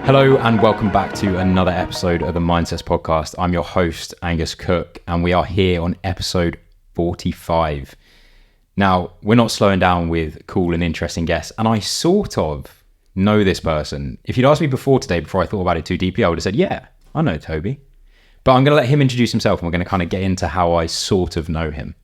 Hello and welcome back to another episode of the Mindsets Podcast. I'm your host, Angus Cook, and we are here on episode 45. Now, we're not slowing down with cool and interesting guests, and I sort of know this person. If you'd asked me before today, before I thought about it too deeply, I would have said, yeah, I know Toby. But I'm going to let him introduce himself, and we're going to kind of get into how I sort of know him.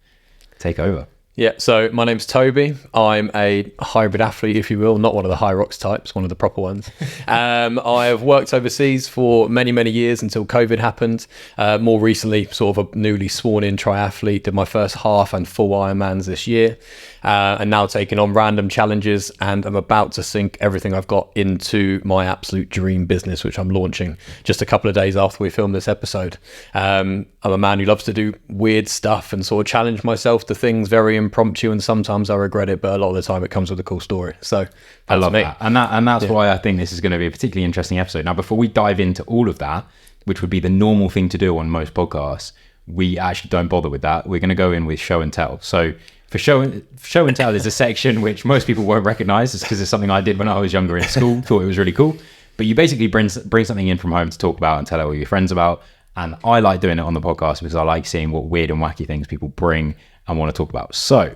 Take over. Yeah, so my name's Toby. I'm a hybrid athlete, if you will, not one of the high rocks types, one of the proper ones. I have worked overseas for many, many years until COVID happened. More recently, sort of a newly sworn in triathlete, did my first half and full Ironmans this year, and now taking on random challenges, and I'm about to sink everything I've got into my absolute dream business, which I'm launching just a couple of days after we film this episode. I'm a man who loves to do weird stuff and sort of challenge myself to things very impromptu, and sometimes I regret it, but a lot of the time it comes with a cool story. So I love that. And that's why I think this is going to be a particularly interesting episode. Now, before we dive into all of that, which would be the normal thing to do on most podcasts, we actually don't bother with that. We're going to go in with show and tell. So for show and tell is a section which most people won't recognize, just because it's something I did when I was younger in school, thought it was really cool. But you basically bring something in from home to talk about and tell all your friends about. And I like doing it on the podcast because I like seeing what weird and wacky things people bring and want to talk about. So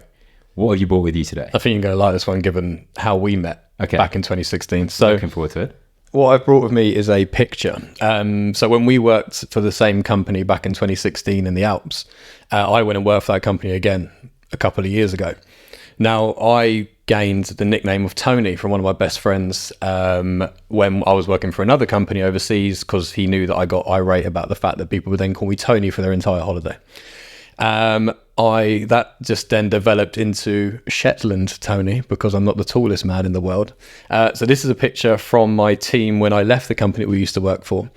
what have you brought with you today? I think you're going to like this one, given how we met back in 2016. So looking forward to it. What I've brought with me is a picture. So when we worked for the same company back in 2016 in the Alps, I went and worked for that company again a couple of years ago. Now, I gained the nickname of Tony from one of my best friends when I was working for another company overseas, because he knew that I got irate about the fact that people would then call me Tony for their entire holiday. That just then developed into Shetland Tony, because I'm not the tallest man in the world. So this is a picture from my team when I left the company we used to work for,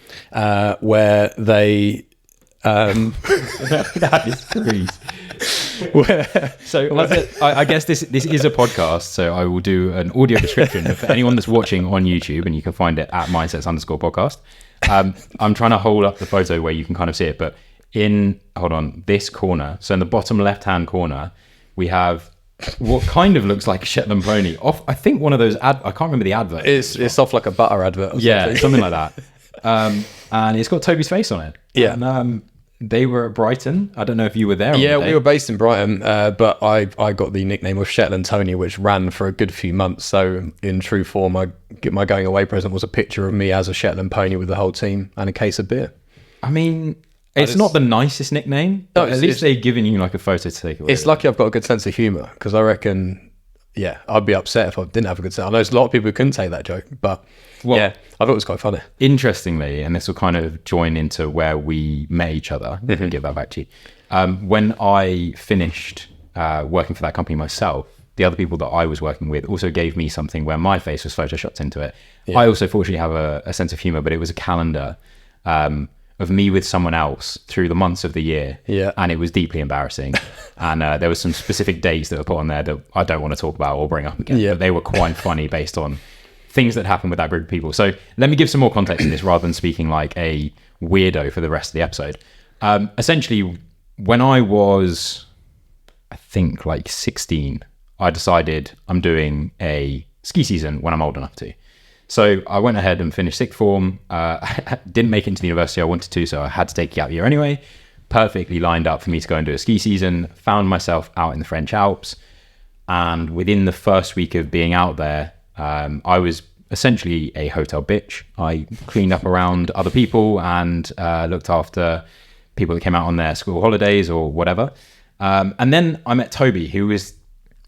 where they... that is crazy. I guess this is a podcast, so I will do an audio description for anyone that's watching on YouTube, and you can find it at mindsets_podcast. I'm trying to hold up the photo where you can kind of see it, but this corner, so in the bottom left hand corner, we have what kind of looks like a Shetland pony off, I think one of those I can't remember the advert. It's off like a butter advert or something like that. And it's got Toby's face on it. Yeah. And they were at Brighton. I don't know if you were there. Yeah, we were based in Brighton, but I got the nickname of Shetland Tony, which ran for a good few months. So in true form, my going away present was a picture of me as a Shetland pony with the whole team and a case of beer. I mean, it's not the nicest nickname, but at least they've given you like a photo to take away. It's lucky I've got a good sense of humour, because I reckon, I'd be upset if I didn't have a good sense. I know there's a lot of people who couldn't take that joke, but I thought it was quite funny. Interestingly, and this will kind of join into where we met each other, give that back to you. When I finished working for that company myself, the other people that I was working with also gave me something where my face was photoshopped into it. Yeah. I also fortunately have a sense of humour, but it was a calendar of me with someone else through the months of the year. Yeah. And it was deeply embarrassing. And there were some specific dates that were put on there that I don't want to talk about or bring up again. Yeah. But they were quite funny based on things that happened with that group of people. So let me give some more context to this rather than speaking like a weirdo for the rest of the episode. Essentially, when I was, I think, like 16, I decided I'm doing a ski season when I'm old enough to. So I went ahead and finished sixth form. Didn't make it into the university I wanted to, so I had to take a gap year anyway. Perfectly lined up for me to go and do a ski season. Found myself out in the French Alps. And within the first week of being out there, I was essentially a hotel bitch. I cleaned up around other people and looked after people that came out on their school holidays or whatever. And then I met Toby, who was...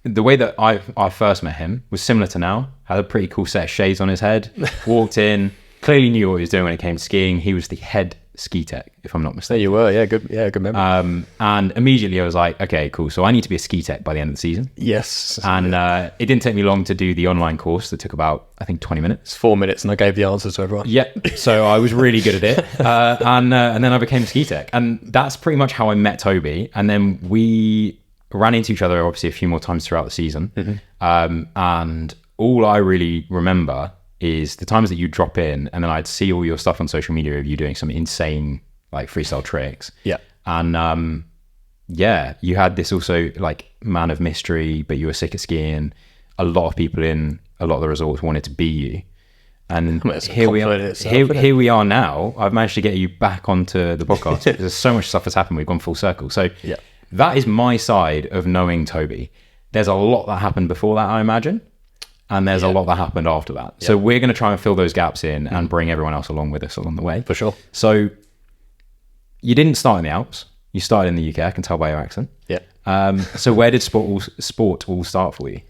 The way that I first met him was similar to now. Had a pretty cool set of shades on his head. Walked in, clearly knew what he was doing when it came to skiing. He was the head ski tech, if I'm not mistaken. There you were, good memory. And immediately I was like, okay, cool. So I need to be a ski tech by the end of the season. Yes. And it didn't take me long to do the online course that took about, I think, 20 minutes. It's 4 minutes, and I gave the answers to everyone. Yeah. So I was really good at it. And then I became a ski tech. And that's pretty much how I met Toby. And then we ran into each other obviously a few more times throughout the season. Mm-hmm. And all I really remember is the times that you drop in, and then I'd see all your stuff on social media of you doing some insane like freestyle tricks. Yeah. And yeah, you had this also like man of mystery, but you were sick of skiing. A lot of people in a lot of the resorts wanted to be you. And here we are now. I've managed to get you back onto the podcast. There's so much stuff that's happened. We've gone full circle. So that is my side of knowing Toby. There's a lot that happened before that, I imagine. And there's a lot that happened after that. So we're going to try and fill those gaps in and bring everyone else along with us along the way. For sure. So you didn't start in the Alps. You started in the UK. I can tell by your accent. Yeah. So where did sport all start for you?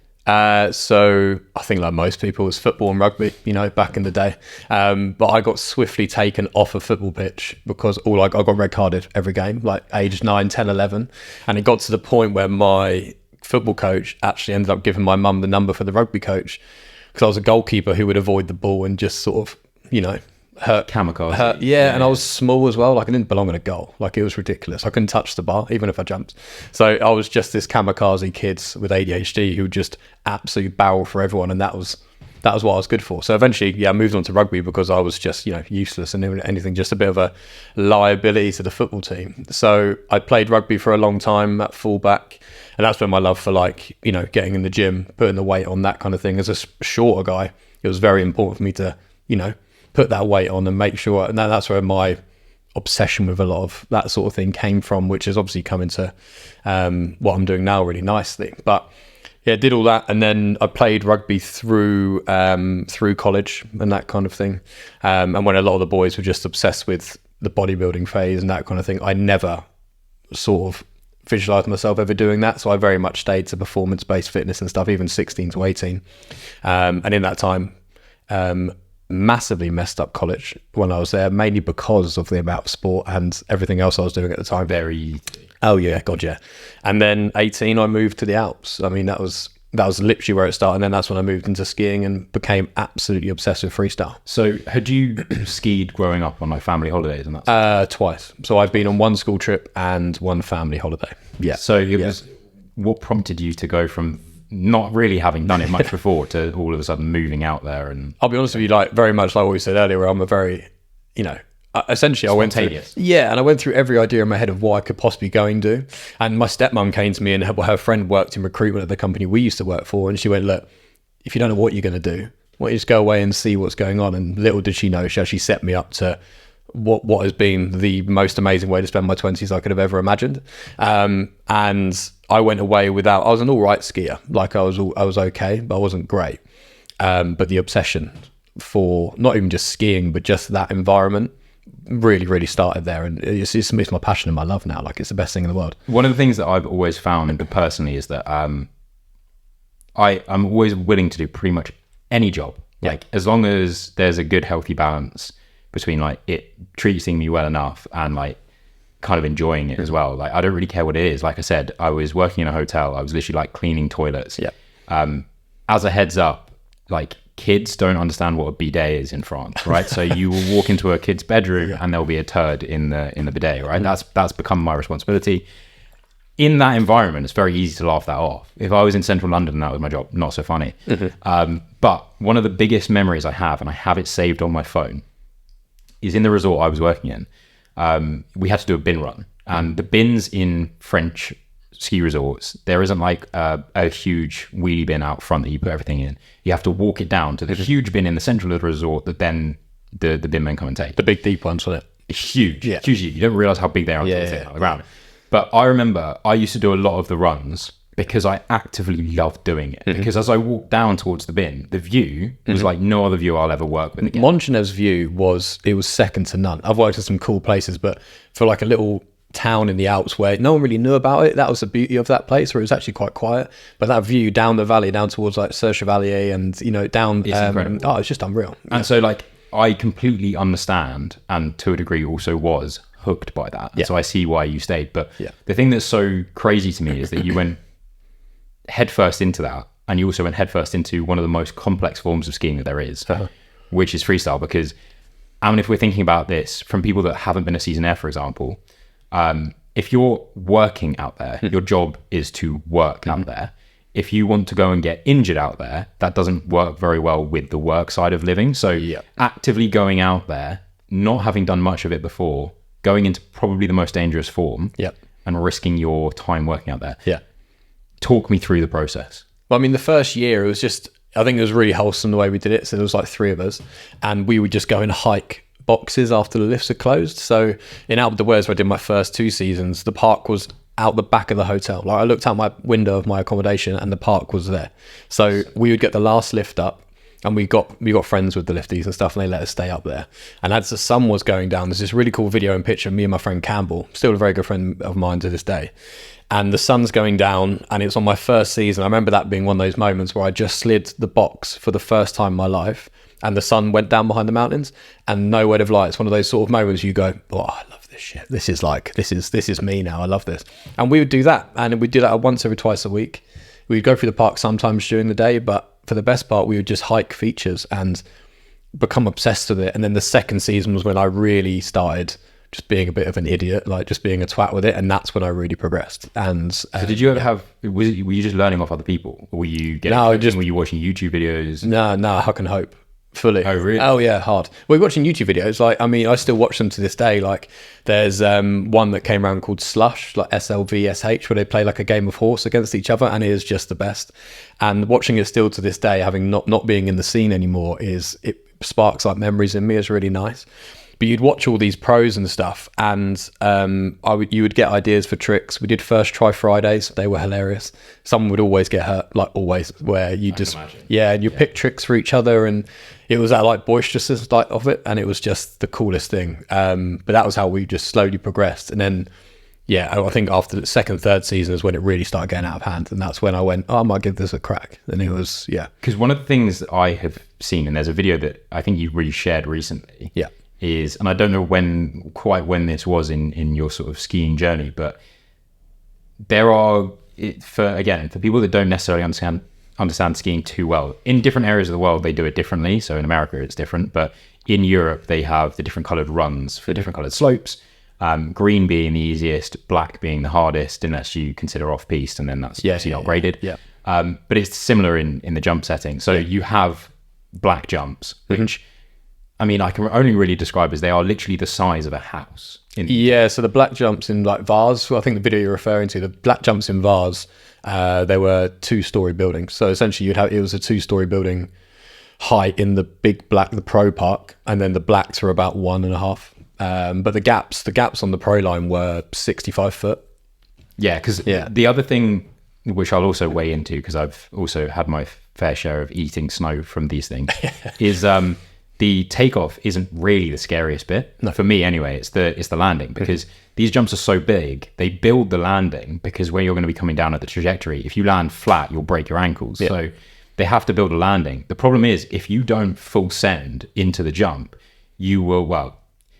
So I think like most people, it was football and rugby, you know, back in the day. But I got swiftly taken off a football pitch because I got red carded every game, like age 9, 10, 11. And it got to the point where my football coach actually ended up giving my mum the number for the rugby coach because I was a goalkeeper who would avoid the ball and just sort of, you know, kamikaze. Yeah, and I was small as well. Like I didn't belong in a goal. Like it was ridiculous. I couldn't touch the bar even if I jumped. So I was just this kamikaze kid with ADHD who would just absolutely barrel for everyone, and that was what I was good for. So eventually, I moved on to rugby because I was just, you know, useless and anything, just a bit of a liability to the football team. So I played rugby for a long time at fullback, and that's when my love for, like, you know, getting in the gym, putting the weight on, that kind of thing. As a shorter guy, it was very important for me to, you know, put that weight on and make sure, and that's where my obsession with a lot of that sort of thing came from, which has obviously come into what I'm doing now really nicely. But yeah, did all that, and then I played rugby through college and that kind of thing. And when a lot of the boys were just obsessed with the bodybuilding phase and that kind of thing, I never sort of visualized myself ever doing that. So I very much stayed to performance-based fitness and stuff, even 16 to 18. And in that time, massively messed up college when I was there, mainly because of the amount of sport and everything else I was doing at the time. Very. Oh yeah, God yeah. And then 18, I moved to the Alps. I mean, that was literally where it started. And then that's when I moved into skiing and became absolutely obsessed with freestyle. So had you skied growing up on like family holidays and that? Twice. So I've been on one school trip and one family holiday. Yeah. So it was, what prompted you to go from not really having done it much before to all of a sudden moving out there? And I'll be honest with you, like very much like what we said earlier, where I'm a very, you know, essentially I went through, and I went through every idea in my head of what I could possibly go and do. And my stepmom came to me, and her friend worked in recruitment at the company we used to work for, and she went, look, if you don't know what you're going to do, why don't you just go away and see what's going on? And little did she know, she actually set me up to what has been the most amazing way to spend my 20s I could have ever imagined. And I went away I was an all right skier. Like I was okay, but I wasn't great. But the obsession for not even just skiing, but just that environment really, really started there. And it's my passion and my love now. Like it's the best thing in the world. One of the things that I've always found personally is that I'm always willing to do pretty much any job. Yeah. Like as long as there's a good, healthy balance between like it treating me well enough and like kind of enjoying it as well. Like I don't really care what it is. Like I said, I was working in a hotel. I was literally like cleaning toilets. Yeah. As a heads up, like kids don't understand what a bidet is in France, right? So you will walk into a kid's bedroom and there'll be a turd in the bidet, right? That's become my responsibility. In that environment, it's very easy to laugh that off. If I was in central London and that was my job, not so funny. But one of the biggest memories I have, and I have it saved on my phone, is in the resort I was working in. We had to do a bin run, and the bins in French ski resorts, there isn't like a huge wheelie bin out front that you put everything in. You have to walk it down to the huge bin in the central of the resort that then the bin men come and take. The big deep ones, wasn't it? Huge. You don't realize how big they are until they on the ground. But I remember I used to do a lot of the runs because I actively loved doing it. Because as I walked down towards the bin, the view was like no other view I'll ever work with again. Montgenev's view was second to none. I've worked in some cool places, but for like a little town in the Alps where no one really knew about it, that was the beauty of that place, where it was actually quite quiet. But that view down the valley, down towards like Sur Chevalier and, you know, down, it's just unreal. And so like, I completely understand, and to a degree also was hooked by that. So I see why you stayed. But the thing that's so crazy to me is that you went headfirst into that, and you also went headfirst into one of the most complex forms of skiing that there is, which is freestyle. Because, I mean, if we're thinking about this from people that haven't been a Seasonnaire, for example, if you're working out there, your job is to work out there. If you want to go and get injured out there, that doesn't work very well with the work side of living. So actively going out there, not having done much of it before, going into probably the most dangerous form, and risking your time working out there. Yeah. Talk me through the process. Well, I mean, the first year, it was just, I think it was really wholesome the way we did it. So there was like 3 of us, and we would just go and hike boxes after the lifts are closed. So in Alpe d'Huez, where I did my first 2 seasons, the park was out the back of the hotel. Like, I looked out my window of my accommodation and the park was there. So we would get the last lift up, and we got friends with the lifties and stuff, and they let us stay up there. And as the sun was going down, there's this really cool video and picture of me and my friend Campbell, still a very good friend of mine to this day. And the sun's going down, and it's on my first season. I remember that being one of those moments where I just slid the box for the first time in my life, and the sun went down behind the mountains, and no word of lie. It's one of those sort of moments you go, oh, I love this shit. This is me now. I love this. And we would do that, and we'd do that once every twice a week. We'd go through the park sometimes during the day, but for the best part, we would just hike features and become obsessed with it. And then the second season was when I really started just being a bit of an idiot, like just being a twat with it, and that's when I really progressed. And so did you ever have? Were you just learning off other people, or were you getting? No, were you watching YouTube videos? No, I can hope. Fully. Oh, really? Oh, yeah, hard. We're watching YouTube videos. Like, I mean, I still watch them to this day. Like, there's one that came around called Slush, like SLVSH, where they play like a game of horse against each other, and it is just the best. And watching it still to this day, having not being in the scene anymore, it sparks like memories in me. It's really nice. But you'd watch all these pros and stuff, and you would get ideas for tricks. We did first try Fridays; they were hilarious. Someone would always get hurt, like always, where you just and you pick tricks for each other, and it was that like boisterousness like of it, and it was just the coolest thing. But that was how we just slowly progressed, and then I think after the second, third season is when it really started getting out of hand, and that's when I went, I might give this a crack. And it was because one of the things that I have seen, and there's a video that I think you really shared recently, is, and I don't know when this was in your sort of skiing journey, but there are, for people that don't necessarily understand skiing too well, in different areas of the world they do it differently. So in America it's different, but in Europe they have the different colored runs for different colored slopes, green being the easiest, black being the hardest unless you consider off piste, and then that's obviously not graded. But it's similar in the jump setting. So you have black jumps, which I mean, I can only really describe as they are literally the size of a house. So the black jumps in like Vars, I think the video you're referring to, the black jumps in Vars, they were 2-story buildings. So essentially it was a 2-story building height in the big black, the pro park, and then the blacks were about 1.5. But the gaps on the pro line were 65 foot. Yeah, because the other thing, which I'll also weigh into, because I've also had my fair share of eating snow from these things, is the takeoff isn't really the scariest bit. No. For me anyway, it's the landing, because these jumps are so big, they build the landing, because where you're going to be coming down at the trajectory, if you land flat, you'll break your ankles. So they have to build a landing. The problem is, if you don't full send into the jump, you will,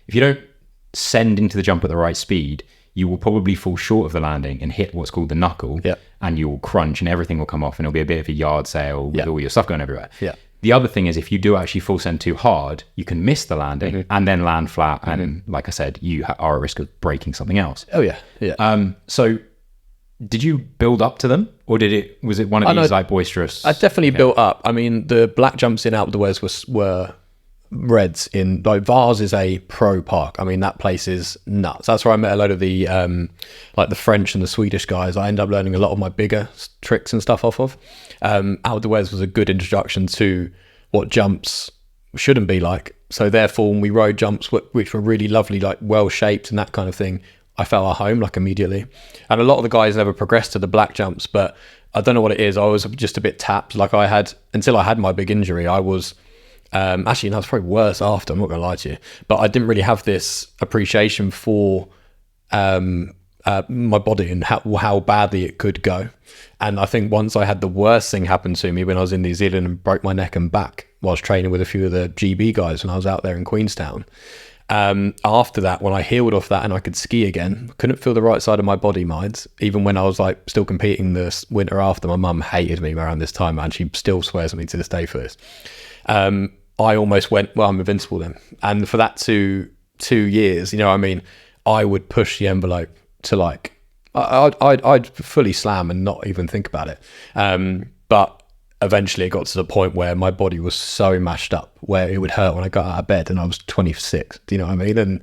if you don't send into the jump at the right speed, you will probably fall short of the landing and hit what's called the knuckle, and you will crunch and everything will come off, and it'll be a bit of a yard sale with all your stuff going everywhere. The other thing is, if you do actually full send too hard, you can miss the landing and then land flat. And like I said, you are at risk of breaking something else. Oh, yeah. So did you build up to them, or was it one of these like boisterous? I definitely built up. I mean, the black jumps in Alpe d'Huez were reds in, like, Vars is a pro park. I mean, that place is nuts. That's where I met a lot of the like the French and the Swedish guys. I ended up learning a lot of my bigger tricks and stuff off of. Alpe d'Huez was a good introduction to what jumps shouldn't be like. So therefore, when we rode jumps which were really lovely, like well shaped and that kind of thing, I felt at home like immediately. And a lot of the guys never progressed to the black jumps, but I don't know what it is. I was just a bit tapped. Like until I had my big injury, I was actually, no, it's probably worse after, I'm not gonna lie to you, but I didn't really have this appreciation for my body and how badly it could go. And I think once I had the worst thing happen to me when I was in New Zealand and broke my neck and back whilst training with a few of the GB guys when I was out there in Queenstown, after that, when I healed off that and I could ski again, couldn't feel the right side of my body, mind. Even when I was like still competing this winter after, my mum hated me around this time, and she still swears at me to this day for this. I almost went, well, I'm invincible then. And for that 2 years, you know what I mean, I would push the envelope to like, I'd fully slam and not even think about it. But eventually it got to the point where my body was so mashed up where it would hurt when I got out of bed, and I was 26. Do you know what I mean? And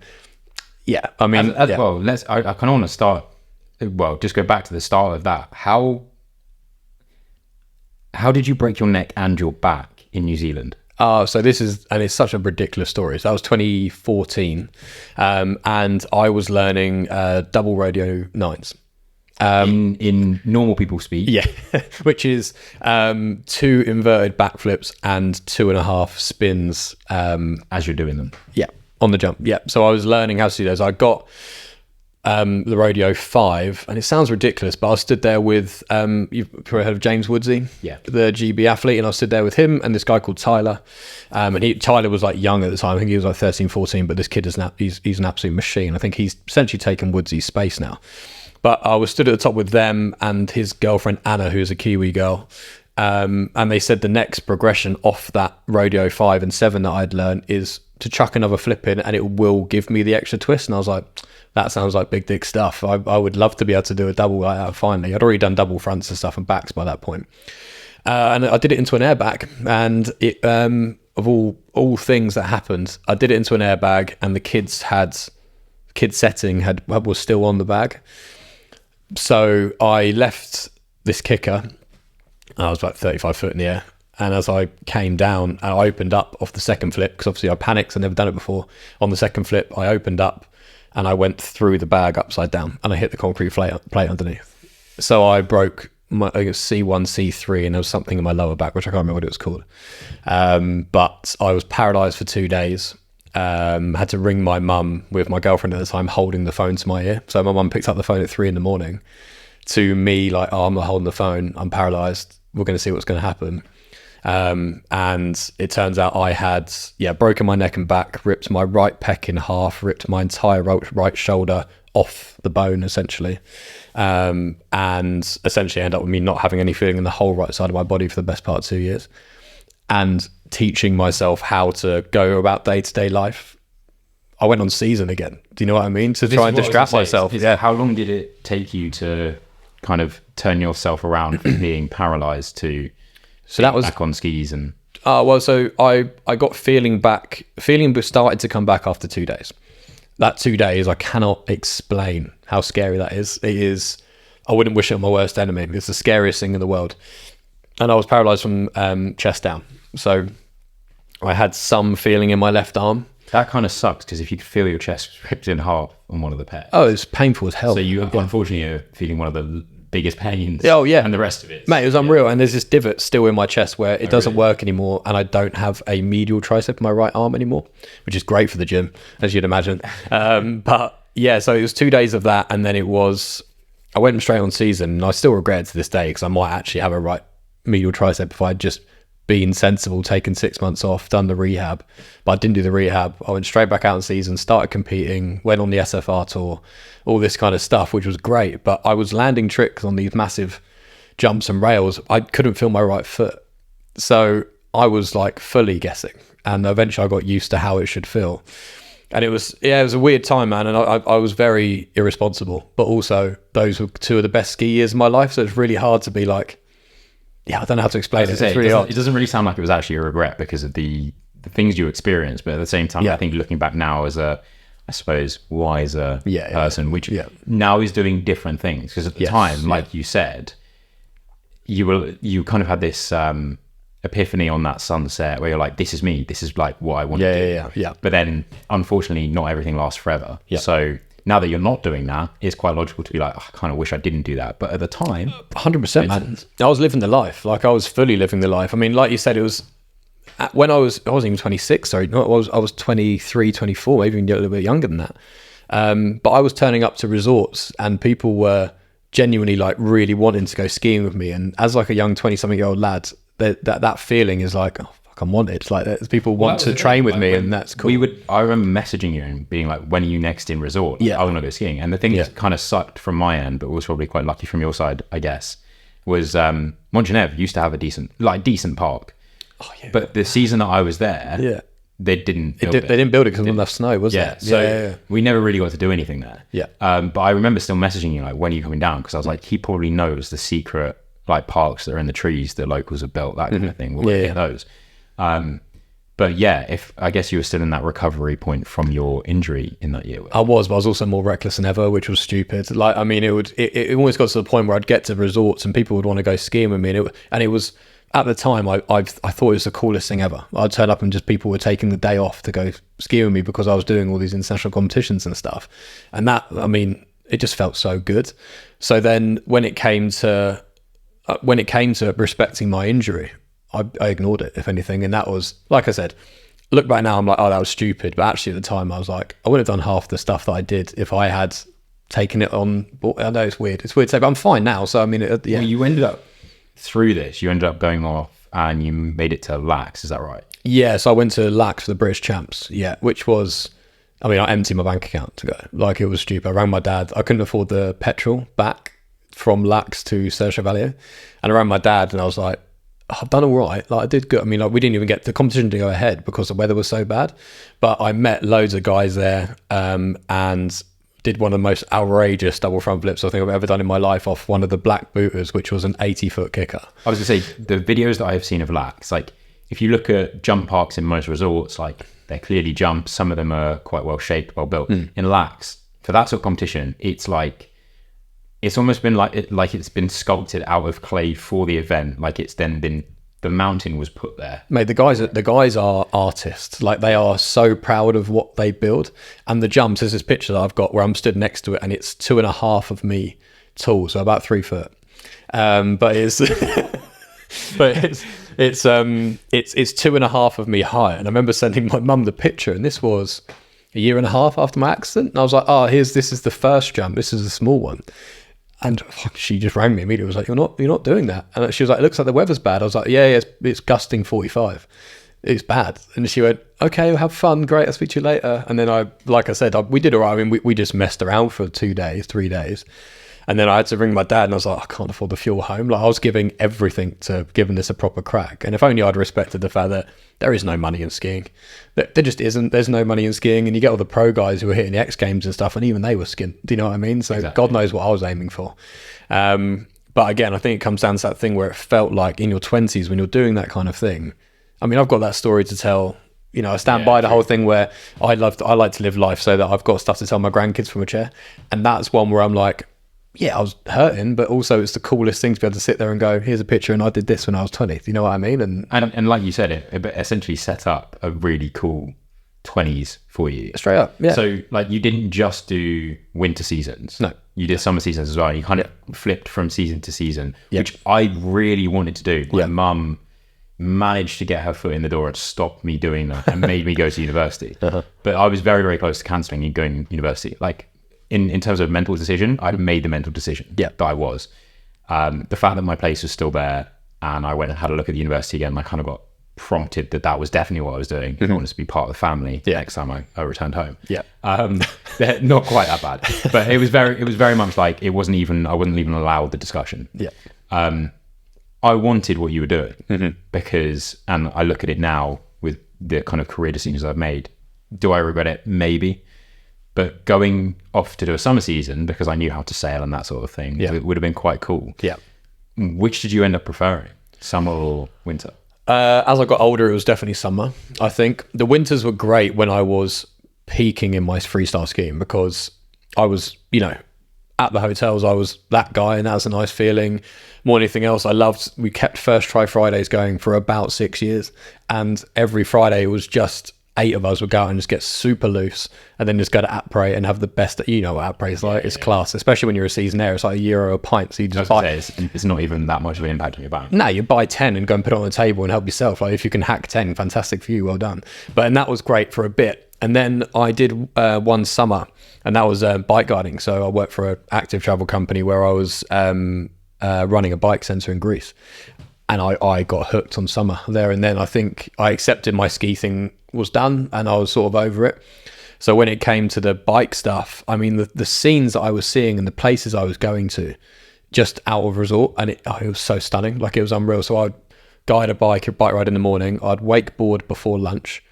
yeah, I mean, well, I kind of want to start well, just go back to the start of that. How did you break your neck and your back in New Zealand? So this is, and it's such a ridiculous story. So that was 2014, and I was learning double radio nines. In normal people speak. Yeah, which is 2 inverted backflips and 2.5 spins. As you're doing them. Yeah, on the jump. Yeah, so I was learning how to do those. I got the radio 5, and it sounds ridiculous, but I stood there with you've probably heard of James Woodsey, the GB athlete, and I stood there with him and this guy called Tyler, and Tyler was like young at the time. I think he was like 13, 14, but this kid is he's an absolute machine. I think he's essentially taken Woodsey's space now. But I was stood at the top with them and his girlfriend Anna, who's a Kiwi girl, and they said the next progression off that radio 5 and 7 that I'd learned is to chuck another flip in, and it will give me the extra twist. And I was like, that sounds like big dick stuff. I would love to be able to do a double like that finally. I'd already done double fronts and stuff and backs by that point. And I did it into an airbag, and it of all things that happened, I did it into an airbag, and the kid's setting was still on the bag. So I left this kicker. I was about 35 foot in the air. And as I came down, I opened up off the second flip, because obviously I panicked. I've never done it before. On the second flip, I opened up and I went through the bag upside down, and I hit the concrete plate underneath. So I broke my C1, C3, and there was something in my lower back, which I can't remember what it was called. But I was paralyzed for 2 days. Had to ring my mum with my girlfriend at the time holding the phone to my ear. So my mum picked up the phone at 3 a.m. to me, like, oh, I'm not holding the phone, I'm paralyzed, we're going to see what's going to happen. And it turns out I had broken my neck and back, ripped my right pec in half, ripped my entire right shoulder off the bone essentially, and essentially ended up with me not having any feeling in the whole right side of my body for the best part of 2 years, and teaching myself how to go about day-to-day life. I went on season again, do you know what I mean, to try and distract myself. How long did it take you to kind of turn yourself around from being paralyzed to that was back on skis? And so I got feeling started to come back after 2 days. That 2 days, I cannot explain how scary that is. It is, I wouldn't wish it on my worst enemy. It's the scariest thing in the world. And I was paralyzed from chest down, so I had some feeling in my left arm. That kind of sucks, because if you could feel your chest ripped in half on one of the pairs. Oh, it's painful as hell. So you unfortunately are feeling one of the biggest pains. Oh yeah, and the rest of it, mate, it was unreal. And there's this divot still in my chest where it doesn't work anymore, and I don't have a medial tricep in my right arm anymore, which is great for the gym, as you'd imagine. But yeah, so it was 2 days of that, and then I went straight on season, and I still regret it to this day, because I might actually have a right medial tricep if I'd just been sensible, taken 6 months off, done the rehab. But I didn't do the rehab. I went straight back out in season, started competing, went on the SFR tour, all this kind of stuff, which was great. But I was landing tricks on these massive jumps and rails. I couldn't feel my right foot. So I was like fully guessing. And eventually I got used to how it should feel. And it was a weird time, man. And I was very irresponsible. But also, those were 2 of the best ski years of my life. So it's really hard to be like, I don't know how to explain it. It's really odd. It doesn't really sound like it was actually a regret because of the things you experienced, but at the same time, I think looking back now as a, I suppose, wiser person, which now is doing different things. Because at the time, like you said, you kind of had this epiphany on that sunset where you're like, this is me, this is like what I want to do. But then, unfortunately, not everything lasts forever. So now that you're not doing that, it's quite logical to be like, I kind of wish I didn't do that. But at the time, 100%, man. I was living the life. Like, I was fully living the life. I mean, like you said, it was when I wasn't even 26, sorry. No, I was 23, 24, maybe even a little bit younger than that. But I was turning up to resorts, and people were genuinely like really wanting to go skiing with me. And as like a young 20-something-year-old lad, that feeling is like, oh, I'm wanted. Like, people want to train with me, and that's cool. I remember messaging you and being like, when are you next in resort? I want to go skiing. And the thing that kind of sucked from my end, but was probably quite lucky from your side, I guess, was Montgenèvre used to have a decent park. But the season that I was there, they didn't build it. They didn't build it because there wasn't enough snow, was it? So we never really got to do anything there. But I remember still messaging you like, when are you coming down? Because I was like, he probably knows the secret like parks that are in the trees that locals have built, that kind of thing. We'll get those. But yeah, I guess you were still in that recovery point from your injury in that year. I was, but I was also more reckless than ever, which was stupid. Like, I mean, it almost got to the point where I'd get to resorts and people would want to go skiing with me. And it was, at the time, I thought it was the coolest thing ever. I'd turn up and just people were taking the day off to go skiing with me because I was doing all these international competitions and stuff. And that, I mean, it just felt so good. So then when it came to respecting my injury, I ignored it, if anything. And that was, like I said, look back now, I'm like, oh, that was stupid. But actually at the time I was like, I would have done half the stuff that I did if I had taken it on board. I know it's weird to say, but I'm fine now. So, I mean, yeah. Well, you ended up going off and you made it to Laax, is that right? Yeah, so I went to Laax for the British Champs, yeah, which was, I mean, I emptied my bank account to go. Like, it was stupid. I rang my dad. I couldn't afford the petrol back from Laax to Serre Chevalier. And I rang my dad and I was like, I've done all right. Like, I did good. I mean, like, we didn't even get the competition to go ahead because the weather was so bad. But I met loads of guys there and did one of the most outrageous double front flips I think I've ever done in my life off one of the black booters, which was an 80-foot kicker. I was going to say, the videos that I have seen of Laax, like, if you look at jump parks in most resorts, like, they're clearly jumps. Some of them are quite well shaped, well built. In Laax, for that sort of competition, it's like, it's almost been like it's been sculpted out of clay for the event. Like, it's then been, the mountain was put there. Mate, the guys are artists. Like, they are so proud of what they build. And the jumps, there's this picture that I've got where I'm stood next to it and it's 2.5 of me tall, so about 3 foot. But it's it's 2.5 of me high. And I remember sending my mum the picture, and this was a year and a half after my accident. And I was like, oh, this is the first jump. This is the small one. And she just rang me immediately. Was like, you're not doing that. And she was like, it looks like the weather's bad. I was like, yeah, it's gusting 45. It's bad. And she went, okay, well, have fun. Great. I'll speak to you later. And then like I said, we did all right. I mean, we just messed around for 3 days. And then I had to ring my dad and I was like, I can't afford the fuel home. Like, I was giving everything to giving this a proper crack. And if only I'd respected the fact that there is no money in skiing. There just isn't. There's no money in skiing. And you get all the pro guys who are hitting the X Games and stuff, and even they were skinned. Do you know what I mean? So exactly. God knows what I was aiming for. But again, I think it comes down to that thing where it felt like in your 20s when you're doing that kind of thing. I mean, I've got that story to tell. You know, I stand by the whole thing where I like to live life so that I've got stuff to tell my grandkids from a chair. And that's one where I'm like, yeah, I was hurting, but also it's the coolest thing to be able to sit there and go, here's a picture and I did this when I was 20. Do you know what I mean? And like you said, it essentially set up a really cool 20s for you. Straight up, yeah. So, like, you didn't just do winter seasons. No. You did summer seasons as well. You kind of flipped from season to season, which I really wanted to do. My mum managed to get her foot in the door and stop me doing that and made me go to university. But I was very, very close to cancelling and going to university. Like, in terms of mental decision, I made the mental decision that I was. The fact that my place was still there and I went and had a look at the university again, I kind of got prompted that was definitely what I was doing. I wanted to be part of the family next time I returned home. They're not quite that bad, but it was very much like I wasn't even allowed the discussion. I wanted what you were doing because, and I look at it now with the kind of career decisions I've made. Do I regret it? Maybe. But going off to do a summer season because I knew how to sail and that sort of thing, it would have been quite cool. Which did you end up preferring, summer or winter? As I got older, it was definitely summer. I think the winters were great when I was peaking in my freestyle skiing because I was, at the hotels, I was that guy and that was a nice feeling. More than anything else, we kept First Try Fridays going for about 6 years. And every Friday it was just 8 of us would go out and just get super loose and then just go to Après and have the best. You know what Après is like. It's class, especially when you're a Seasonnaire. It's like €1 a pint. So you just buy. It's not even that much of an impact on your bank. No, you buy 10 and go and put it on the table and help yourself. Like, if you can hack 10, fantastic for you. Well done. And that was great for a bit. And then I did one summer and that was bike guiding. So I worked for an active travel company where I was running a bike centre in Greece. And I got hooked on summer there and then. I think I accepted my ski thing was done and I was sort of over it. So when it came to the bike stuff, I mean, the scenes that I was seeing and the places I was going to just out of resort, and it was so stunning. Like, it was unreal. So I'd guide a bike ride in the morning. I'd wakeboard before lunch,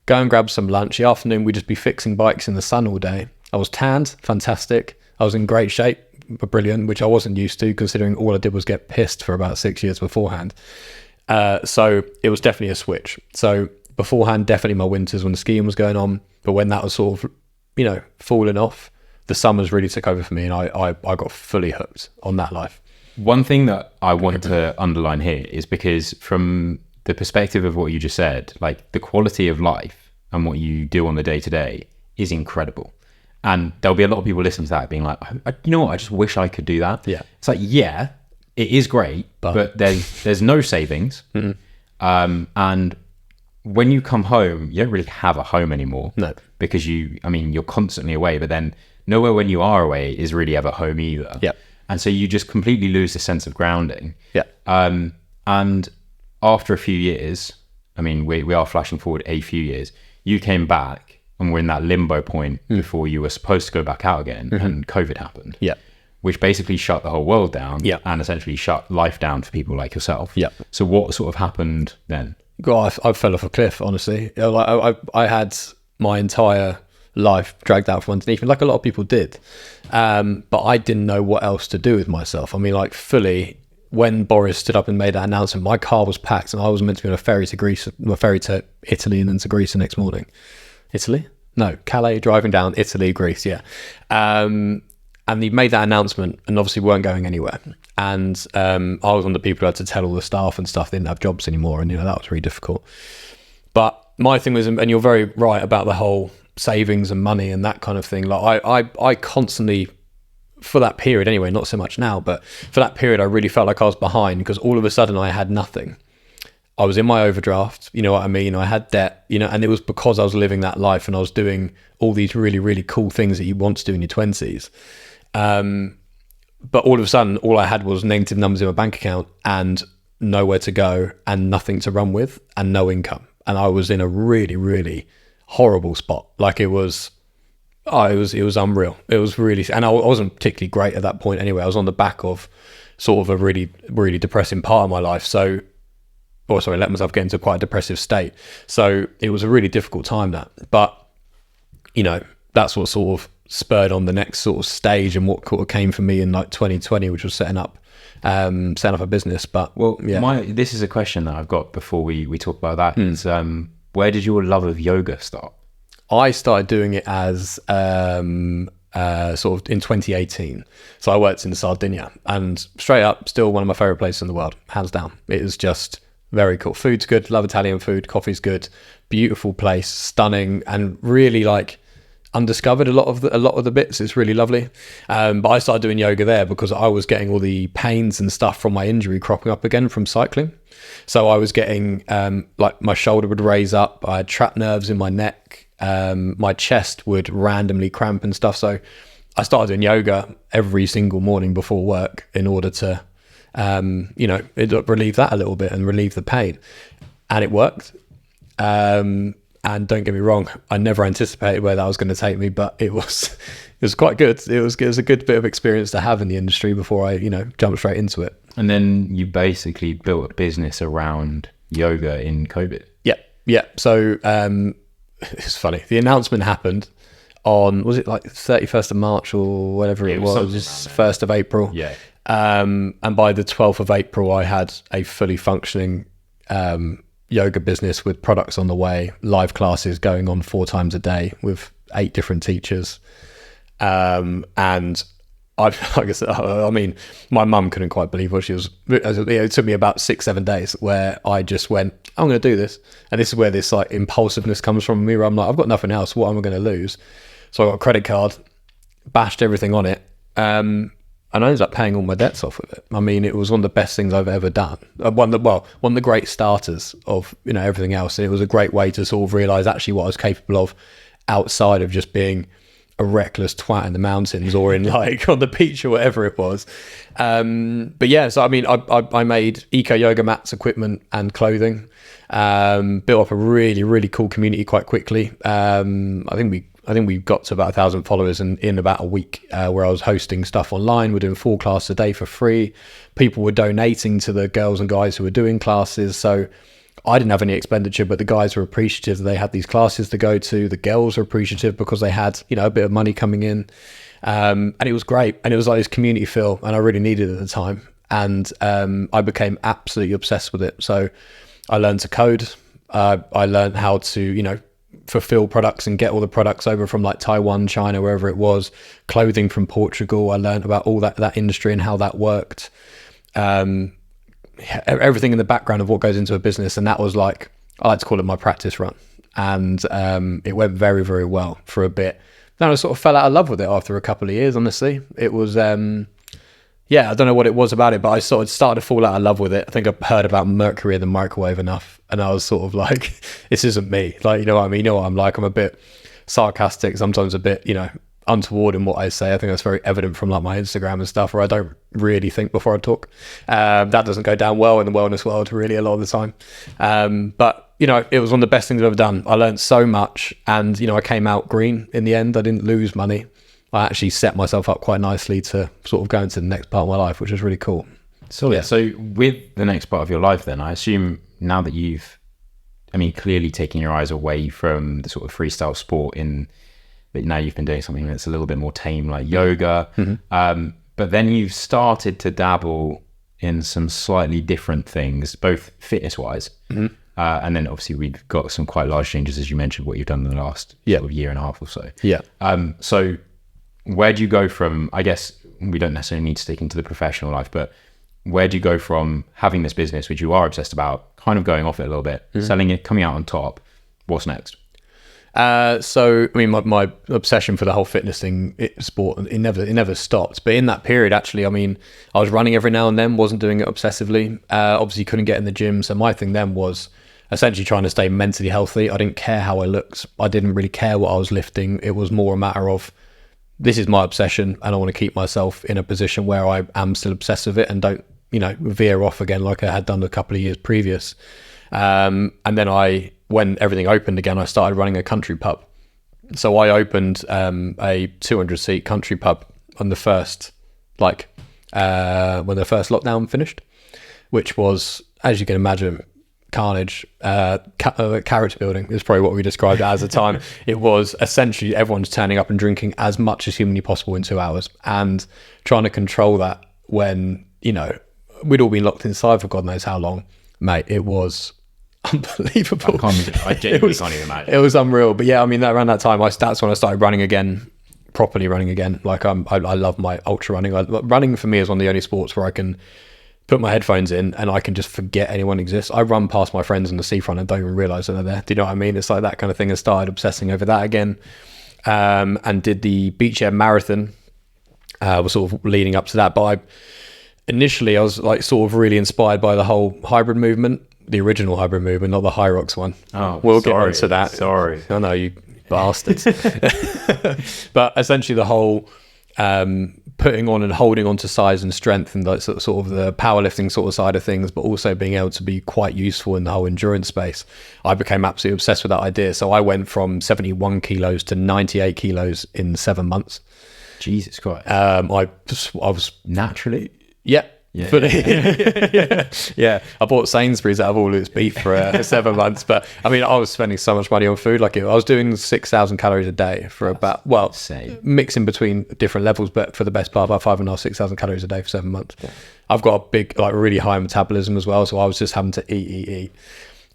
go and grab some lunch. The afternoon, we'd just be fixing bikes in the sun all day. I was tanned, fantastic. I was in great shape, brilliant, which I wasn't used to considering all I did was get pissed for about 6 years beforehand. So it was definitely a switch. So beforehand, definitely my winters when the skiing was going on. But when that was sort of, falling off, the summers really took over for me, and I got fully hooked on that life. One thing that I want to underline here is because from the perspective of what you just said, like the quality of life and what you do on the day to day is incredible. And there'll be a lot of people listening to that being like, you know what, I just wish I could do that. Yeah. It's like, yeah, it is great, but there's no savings. And when you come home, you don't really have a home anymore. No. Because you're constantly away, but then nowhere when you are away is really ever home either. Yeah. And so you just completely lose the sense of grounding. Yeah. And after a few years, we are flashing forward a few years, you came back and were in that limbo point before you were supposed to go back out again, and COVID happened. Yeah. Which basically shut the whole world down, yeah, and essentially shut life down for people like yourself. Yeah. So what sort of happened then? God, I fell off a cliff, honestly. I had my entire life dragged out from underneath me, like a lot of people did. But I didn't know what else to do with myself. Fully, when Boris stood up and made that announcement, my car was packed and I was meant to be on a ferry to Italy and then to Greece the next morning. Italy? No, Calais, driving down Italy, Greece, yeah. And he made that announcement and obviously weren't going anywhere. And I was one of the people who had to tell all the staff and stuff they didn't have jobs anymore, and that was really difficult. But my thing was, and you're very right about the whole savings and money and that kind of thing. Like I constantly, for that period anyway, not so much now, but for that period I really felt like I was behind, because all of a sudden I had nothing. I was in my overdraft, you know what I mean? I had debt, and it was because I was living that life and I was doing all these really, really cool things that you want to do in your 20s. But all of a sudden, all I had was negative numbers in my bank account and nowhere to go and nothing to run with and no income. And I was in a really, really horrible spot. Like it was unreal. It was really, and I wasn't particularly great at that point anyway. I was on the back of sort of a really, really depressing part of my life. Let myself get into quite a depressive state. So it was a really difficult time but that's what sort of spurred on the next sort of stage and what sort of came for me in like 2020, which was setting up a business. But this is a question that I've got before we talk about that. Is where did your love of yoga start? I started doing it as sort of in 2018. So I worked in Sardinia, and straight up, still one of my favorite places in the world, hands down. It is just very cool. Food's good, love Italian food, coffee's good, beautiful place, stunning, and really like undiscovered a lot of the bits. It's really lovely. But I started doing yoga there because I was getting all the pains and stuff from my injury cropping up again from cycling. So I was getting like my shoulder would raise up, I had trapped nerves in my neck, my chest would randomly cramp and stuff. So I started doing yoga every single morning before work in order to relieve that a little bit and relieve the pain. And it worked. And don't get me wrong, I never anticipated where that was going to take me, but it was quite good. It was a good bit of experience to have in the industry before I, jumped straight into it. And then you basically built a business around yoga in COVID. Yeah. So it's funny. The announcement happened on, was it like 31st of March or whatever it was, just 1st of April. Yeah. And by the 12th of April, I had a fully functioning yoga business with products on the way, live classes going on 4 times a day with 8 different teachers. And my mum couldn't quite believe what she was. It took me about 6-7 days where I just went, I'm going to do this. And this is where this like impulsiveness comes from me, where I'm like, I've got nothing else. What am I going to lose? So I got a credit card, bashed everything on it. And I ended up paying all my debts off with it. It was one of the best things I've ever done. One of the great starters of everything else. And it was a great way to sort of realize actually what I was capable of outside of just being a reckless twat in the mountains or in like on the beach or whatever it was. But yeah, so I made eco yoga mats, equipment, and clothing. Built up a really, really cool community quite quickly. I think we got to about 1,000 followers in about a week, where I was hosting stuff online. We're doing 4 classes a day for free. People were donating to the girls and guys who were doing classes. So I didn't have any expenditure, but the guys were appreciative that they had these classes to go to. The girls were appreciative because they had, a bit of money coming in. And it was great. And it was like this community feel, and I really needed it at the time. And I became absolutely obsessed with it. So I learned to code. I learned how to, fulfill products and get all the products over from like Taiwan, China, wherever it was, clothing from Portugal. I learned about all that industry and how that worked. Everything in the background of what goes into a business. And that was like, I like to call it my practice run. And it went very, very well for a bit. Then I sort of fell out of love with it after a couple of years, honestly. It was, I don't know what it was about it, but I sort of started to fall out of love with it. I think I heard about mercury in the microwave enough. And I was sort of like, this isn't me. Like, you know what I mean? You know what I'm like? I'm a bit sarcastic, sometimes a bit, untoward in what I say. I think that's very evident from like my Instagram and stuff, where I don't really think before I talk. That doesn't go down well in the wellness world really a lot of the time. But it was one of the best things I've ever done. I learned so much, and I came out green in the end. I didn't lose money. I actually set myself up quite nicely to sort of go into the next part of my life, which was really cool. So yeah. So with the next part of your life, then I assume now that you've, clearly taking your eyes away from the sort of freestyle sport but now you've been doing something that's a little bit more tame, like yoga. Mm-hmm. But then you've started to dabble in some slightly different things, both fitness-wise. Mm-hmm. And then obviously we've got some quite large changes, as you mentioned, what you've done in the last sort of year and a half or so. Yeah. So where do you go from, I guess we don't necessarily need to stick into the professional life, but where do you go from having this business, which you are obsessed about, kind of going off it a little bit, selling it, coming out on top? What's next? My obsession for the whole fitness thing, sport, it never stopped. But in that period, actually, I was running every now and then, wasn't doing it obsessively. Obviously couldn't get in the gym. So my thing then was essentially trying to stay mentally healthy. I didn't care how I looked. I didn't really care what I was lifting. It was more a matter of, this is my obsession, and I want to keep myself in a position where I am still obsessed with it and don't, veer off again like I had done a couple of years previous. And then when everything opened again, I started running a country pub. So I opened a 200-seat country pub on the first, when the first lockdown finished, which was, as you can imagine, carnage. Character building is probably what we described it as at the time. It was essentially everyone's turning up and drinking as much as humanly possible in 2 hours, and trying to control that when, we'd all been locked inside for God knows how long. Mate, it was unbelievable. I genuinely can't even imagine. It was unreal. But yeah, around that time, that's when I started running again, properly running again. Like I love my ultra running. Running for me is one of the only sports where I can put my headphones in and I can just forget anyone exists. I run past my friends on the seafront and don't even realise that they're there. Do you know what I mean? It's like that kind of thing. I started obsessing over that again, and did the Beachy Head Marathon. Was sort of leading up to that. But initially I was like sort of really inspired by the whole hybrid movement. The original hybrid movement, not the High Rocks one. Oh, we'll get into that. Sorry. I know, you bastards. But essentially the whole putting on and holding on to size and strength, and like sort of the powerlifting sort of side of things, but also being able to be quite useful in the whole endurance space. I became absolutely obsessed with that idea. So I went from 71 kilos to 98 kilos in 7 months. Jesus Christ. I was naturally. Yeah. Yeah. Yeah. I bought Sainsbury's out of all its beef for 7 months, but I was spending so much money on food. Like I was doing 6,000 calories a day for about, mixing between different levels, but for the best part, about 5,500, 6,000 calories a day for 7 months. Yeah. I've got a big, really high metabolism as well, so I was just having to eat.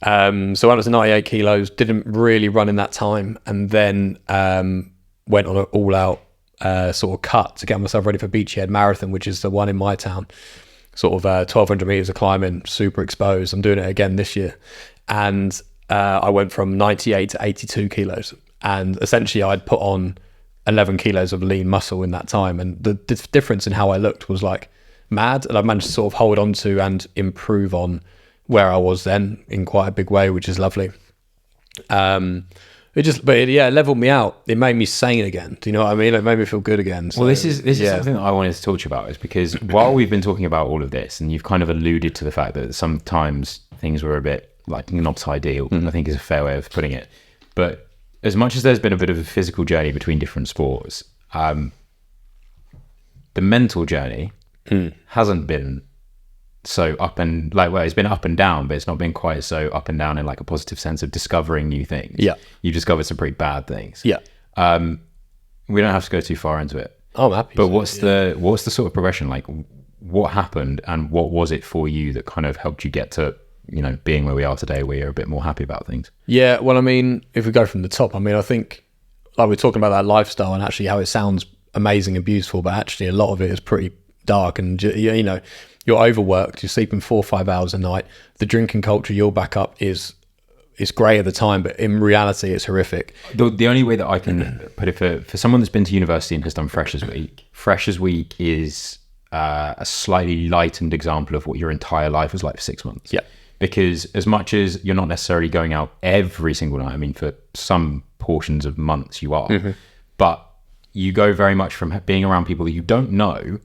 So when I was 98 kilos, didn't really run in that time, and then went on an all-out sort of cut to get myself ready for Beachy Head Marathon, which is the one in my town. Sort of 1,200 meters of climbing, super exposed. I'm doing it again this year. And I went from 98 to 82 kilos. And essentially I'd put on 11 kilos of lean muscle in that time. And the difference in how I looked was like mad. And I managed to sort of hold on to and improve on where I was then in quite a big way, which is lovely. It leveled me out. It made me sane again. Do you know what I mean? It made me feel good again. So, well, this is something that I wanted to talk to you about, is because while we've been talking about all of this, and you've kind of alluded to the fact that sometimes things were a bit like not ideal, I think is a fair way of putting it. But as much as there's been a bit of a physical journey between different sports, the mental journey hasn't been so up and it's been up and down, but it's not been quite so up and down in like a positive sense of discovering new things. Yeah, you discovered some pretty bad things. Yeah. We don't have to go too far into it. I'm happy. But what's the sort of progression like? What happened, and what was it for you that kind of helped you get to being where we are today, we are a bit more happy about things. Yeah, well, I mean, if we go from the top, I mean, I think, like we're talking about that lifestyle and actually how it sounds amazing and beautiful, but actually a lot of it is pretty dark, and you're overworked, you're sleeping 4 or 5 hours a night. The drinking culture you'll back up is great at the time, but in reality it's horrific. The only way that I can put it, for someone that's been to university and has done Freshers Week is a slightly lightened example of what your entire life was like for 6 months. Yeah. Because as much as you're not necessarily going out every single night, I mean, for some portions of months you are, but you go very much from being around people that you don't know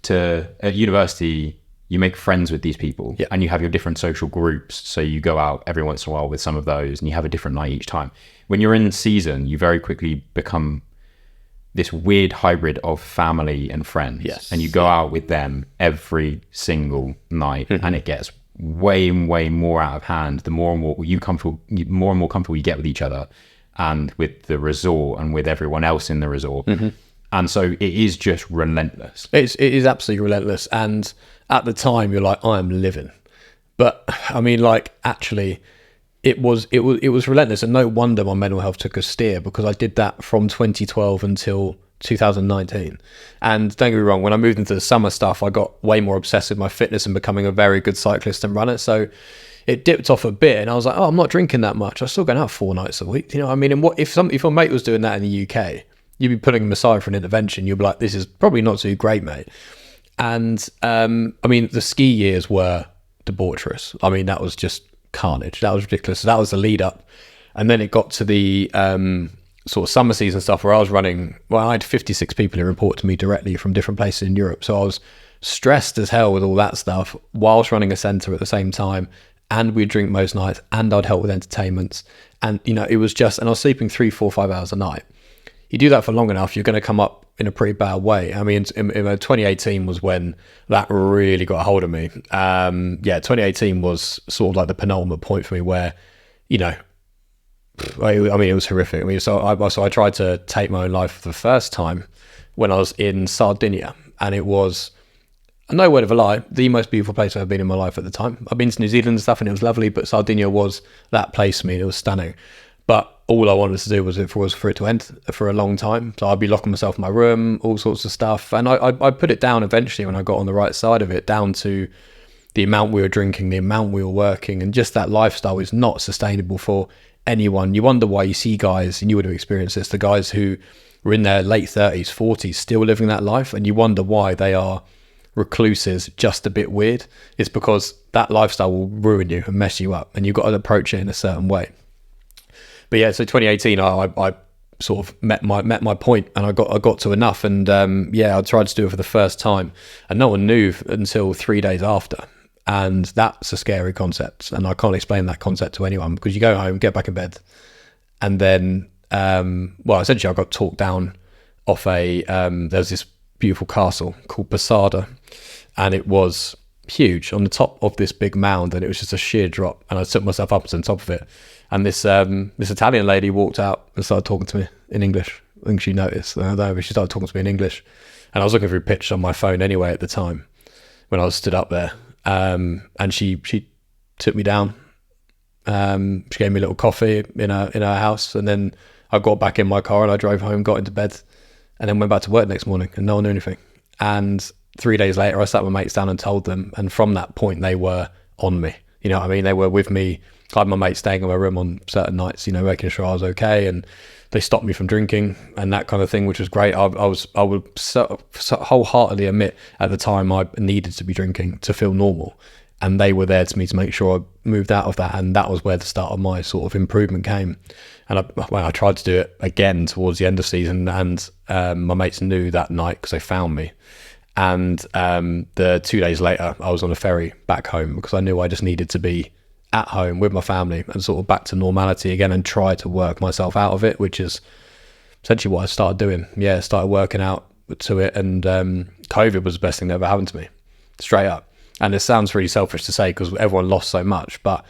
to, at university, you make friends with these people, and you have your different social groups. So you go out every once in a while with some of those, and you have a different night each time. When you're in season, you very quickly become this weird hybrid of family and friends. Yes. And you go out with them every single night, and it gets way more out of hand the more and more comfortable you get with each other and with the resort and with everyone else in the resort. And so it is just relentless. It is absolutely relentless. And at the time you're like, I am living. But I mean, like, actually it was relentless, and no wonder my mental health took a steer, because I did that from 2012 until 2019. And don't get me wrong, when I moved into the summer stuff, I got way more obsessed with my fitness and becoming a very good cyclist and runner. So it dipped off a bit, and I was like, oh, I'm not drinking that much. I'm still going out 4 nights a week. You know what I mean? And what if a mate was doing that in the UK, you'd be putting him aside for an intervention. You'd be like, this is probably not too great, mate. And I mean, the ski years were debaucherous. I mean, that was just carnage. That was ridiculous. So that was the lead up. And then it got to the sort of summer season stuff where I was running. Well, I had 56 people who report to me directly from different places in Europe. So I was stressed as hell with all that stuff whilst running a centre at the same time. And we'd drink most nights, and I'd help with entertainments. And, it was just, and I was sleeping 3, 4, 5 hours a night. You do that for long enough, you're going to come up in a pretty bad way. I mean, in 2018 was when that really got a hold of me. 2018 was sort of like the penultimate point for me where, I mean, it was horrific. I mean, so I tried to take my own life for the first time when I was in Sardinia, and it was, no word of a lie, the most beautiful place I've been in my life at the time. I've been to New Zealand and stuff, and it was lovely, but Sardinia was that place for me. It was stunning. But all I wanted to do was for it to end for a long time. So I'd be locking myself in my room, all sorts of stuff. And I put it down eventually when I got on the right side of it, down to the amount we were drinking, the amount we were working, and just that lifestyle is not sustainable for anyone. You wonder why you see guys, and you would have experienced this, the guys who were in their late 30s, 40s, still living that life, and you wonder why they are recluses, just a bit weird. It's because that lifestyle will ruin you and mess you up, and you've got to approach it in a certain way. But yeah, so 2018, I sort of met my point, and I got to enough, and I tried to do it for the first time, and no one knew until 3 days after. And that's a scary concept, and I can't explain that concept to anyone, because you go home, get back in bed, and then essentially I got talked down off there's this beautiful castle called Posada, and it was huge on the top of this big mound, and it was just a sheer drop, and I took myself up to the top of it, and this Italian lady walked out and started talking to me in English. I think she noticed. I don't know, but she started talking to me in English, and I was looking through pictures on my phone anyway at the time when I was stood up there, and she took me down. She gave me a little coffee in her house, and then I got back in my car and I drove home, got into bed, and then went back to work next morning, and no one knew anything. And 3 days later, I sat my mates down and told them, and from that point, they were on me. You know what I mean? They were with me. I had my mates staying in my room on certain nights, making sure I was okay, and they stopped me from drinking and that kind of thing, which was great. I would so wholeheartedly admit at the time I needed to be drinking to feel normal, and they were there to me to make sure I moved out of that, and that was where the start of my sort of improvement came. And I tried to do it again towards the end of season, and my mates knew that night because they found me. And the 2 days later, I was on a ferry back home, because I knew I just needed to be at home with my family and sort of back to normality again, and try to work myself out of it, which is essentially what I started doing. Yeah, started working out to it, and COVID was the best thing that ever happened to me, straight up. And it sounds really selfish to say because everyone lost so much, but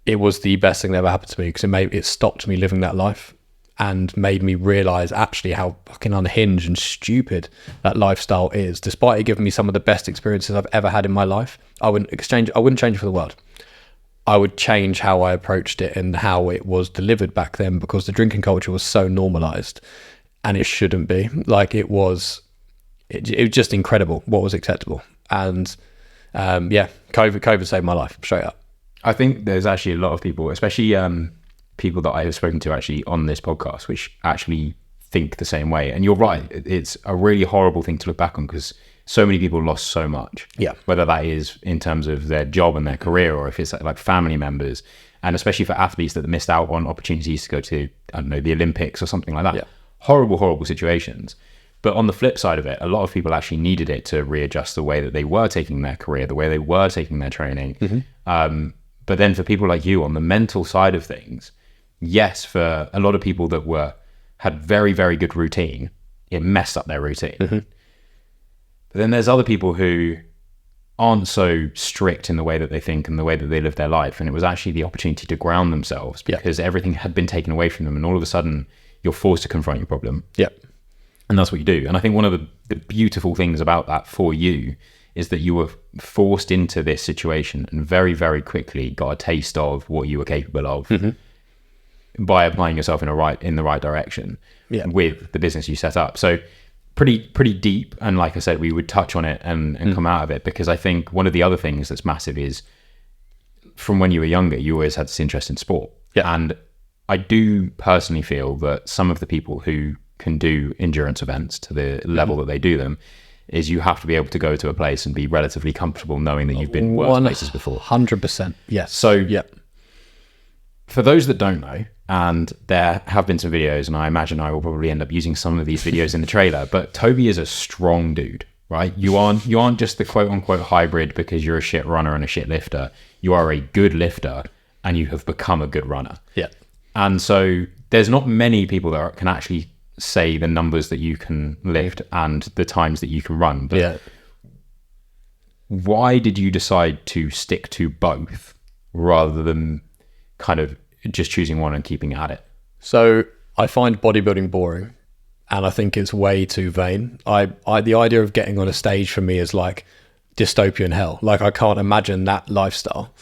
it was the best thing that ever happened to me, because it stopped me living that life and made me realize actually how fucking unhinged and stupid that lifestyle is. Despite it giving me some of the best experiences I've ever had in my life, I wouldn't change it for the world. I would change how I approached it and how it was delivered back then, because the drinking culture was so normalized, and it shouldn't be. Like, it was just incredible what was acceptable. And COVID saved my life, straight up. I think there's actually a lot of people, especially people that I have spoken to actually on this podcast, which actually think the same way. And you're right, it's a really horrible thing to look back on, because so many people lost so much. Yeah. Whether that is in terms of their job and their career, or if it's like family members, and especially for athletes that missed out on opportunities to go to, I don't know, the Olympics or something like that. Yeah. Horrible situations. But on the flip side of it, a lot of people actually needed it to readjust the way that they were taking their career, the way they were taking their training. But then for people like you on the mental side of things, yes, for a lot of people that had very, very good routine, it messed up their routine. But then there's other people who aren't so strict in the way that they think and the way that they live their life. And it was actually the opportunity to ground themselves, because everything had been taken away from them. And all of a sudden, you're forced to confront your problem. Yeah. And that's what you do. And I think one of the beautiful things about that for you is that you were forced into this situation and very, very quickly got a taste of what you were capable of by applying yourself in the right direction with the business you set up. So pretty deep. And like I said, we would touch on it and come out of it, because I think one of the other things that's massive is, from when you were younger, you always had this interest in sport. Yeah. And I do personally feel that some of the people who can do endurance events to the level that they do them, is you have to be able to go to a place and be relatively comfortable knowing that you've been worse places before. 100%. Yes. So for those that don't know, and there have been some videos, and I imagine I will probably end up using some of these videos in the trailer, but Toby is a strong dude, right? You aren't just the quote unquote hybrid because you're a shit runner and a shit lifter. You are a good lifter and you have become a good runner. Yeah. And so there's not many people that can actually say the numbers that you can lift and the times that you can run. But why did you decide to stick to both rather than kind of just choosing one and keeping at it? So I find bodybuilding boring, and I think it's way too vain. The idea of getting on a stage for me is like dystopian hell. Like, I can't imagine that lifestyle.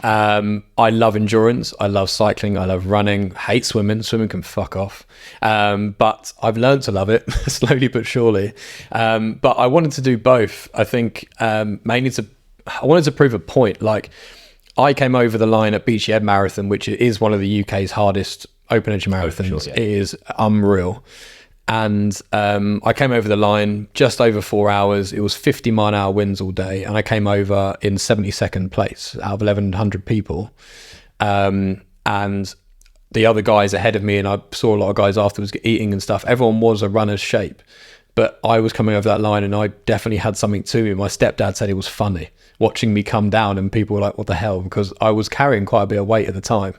I love endurance. I love cycling. I love running. Hate swimming. Swimming can fuck off. But I've learned to love it slowly but surely. But I wanted to do both. I think mainly I wanted to prove a point. Like, I came over the line at Beachy Head Marathon, which is one of the UK's hardest open edge marathons. Sure, yeah. It is unreal. And I came over the line just over 4 hours. It was 50 mile-an-hour winds all day, and I came over in 72nd place out of 1,100 people. And the other guys ahead of me, and I saw a lot of guys afterwards eating and stuff, everyone was a runner's shape. But I was coming over that line, and I definitely had something to me. My stepdad said it was funny watching me come down, and people were like, what the hell? Because I was carrying quite a bit of weight at the time.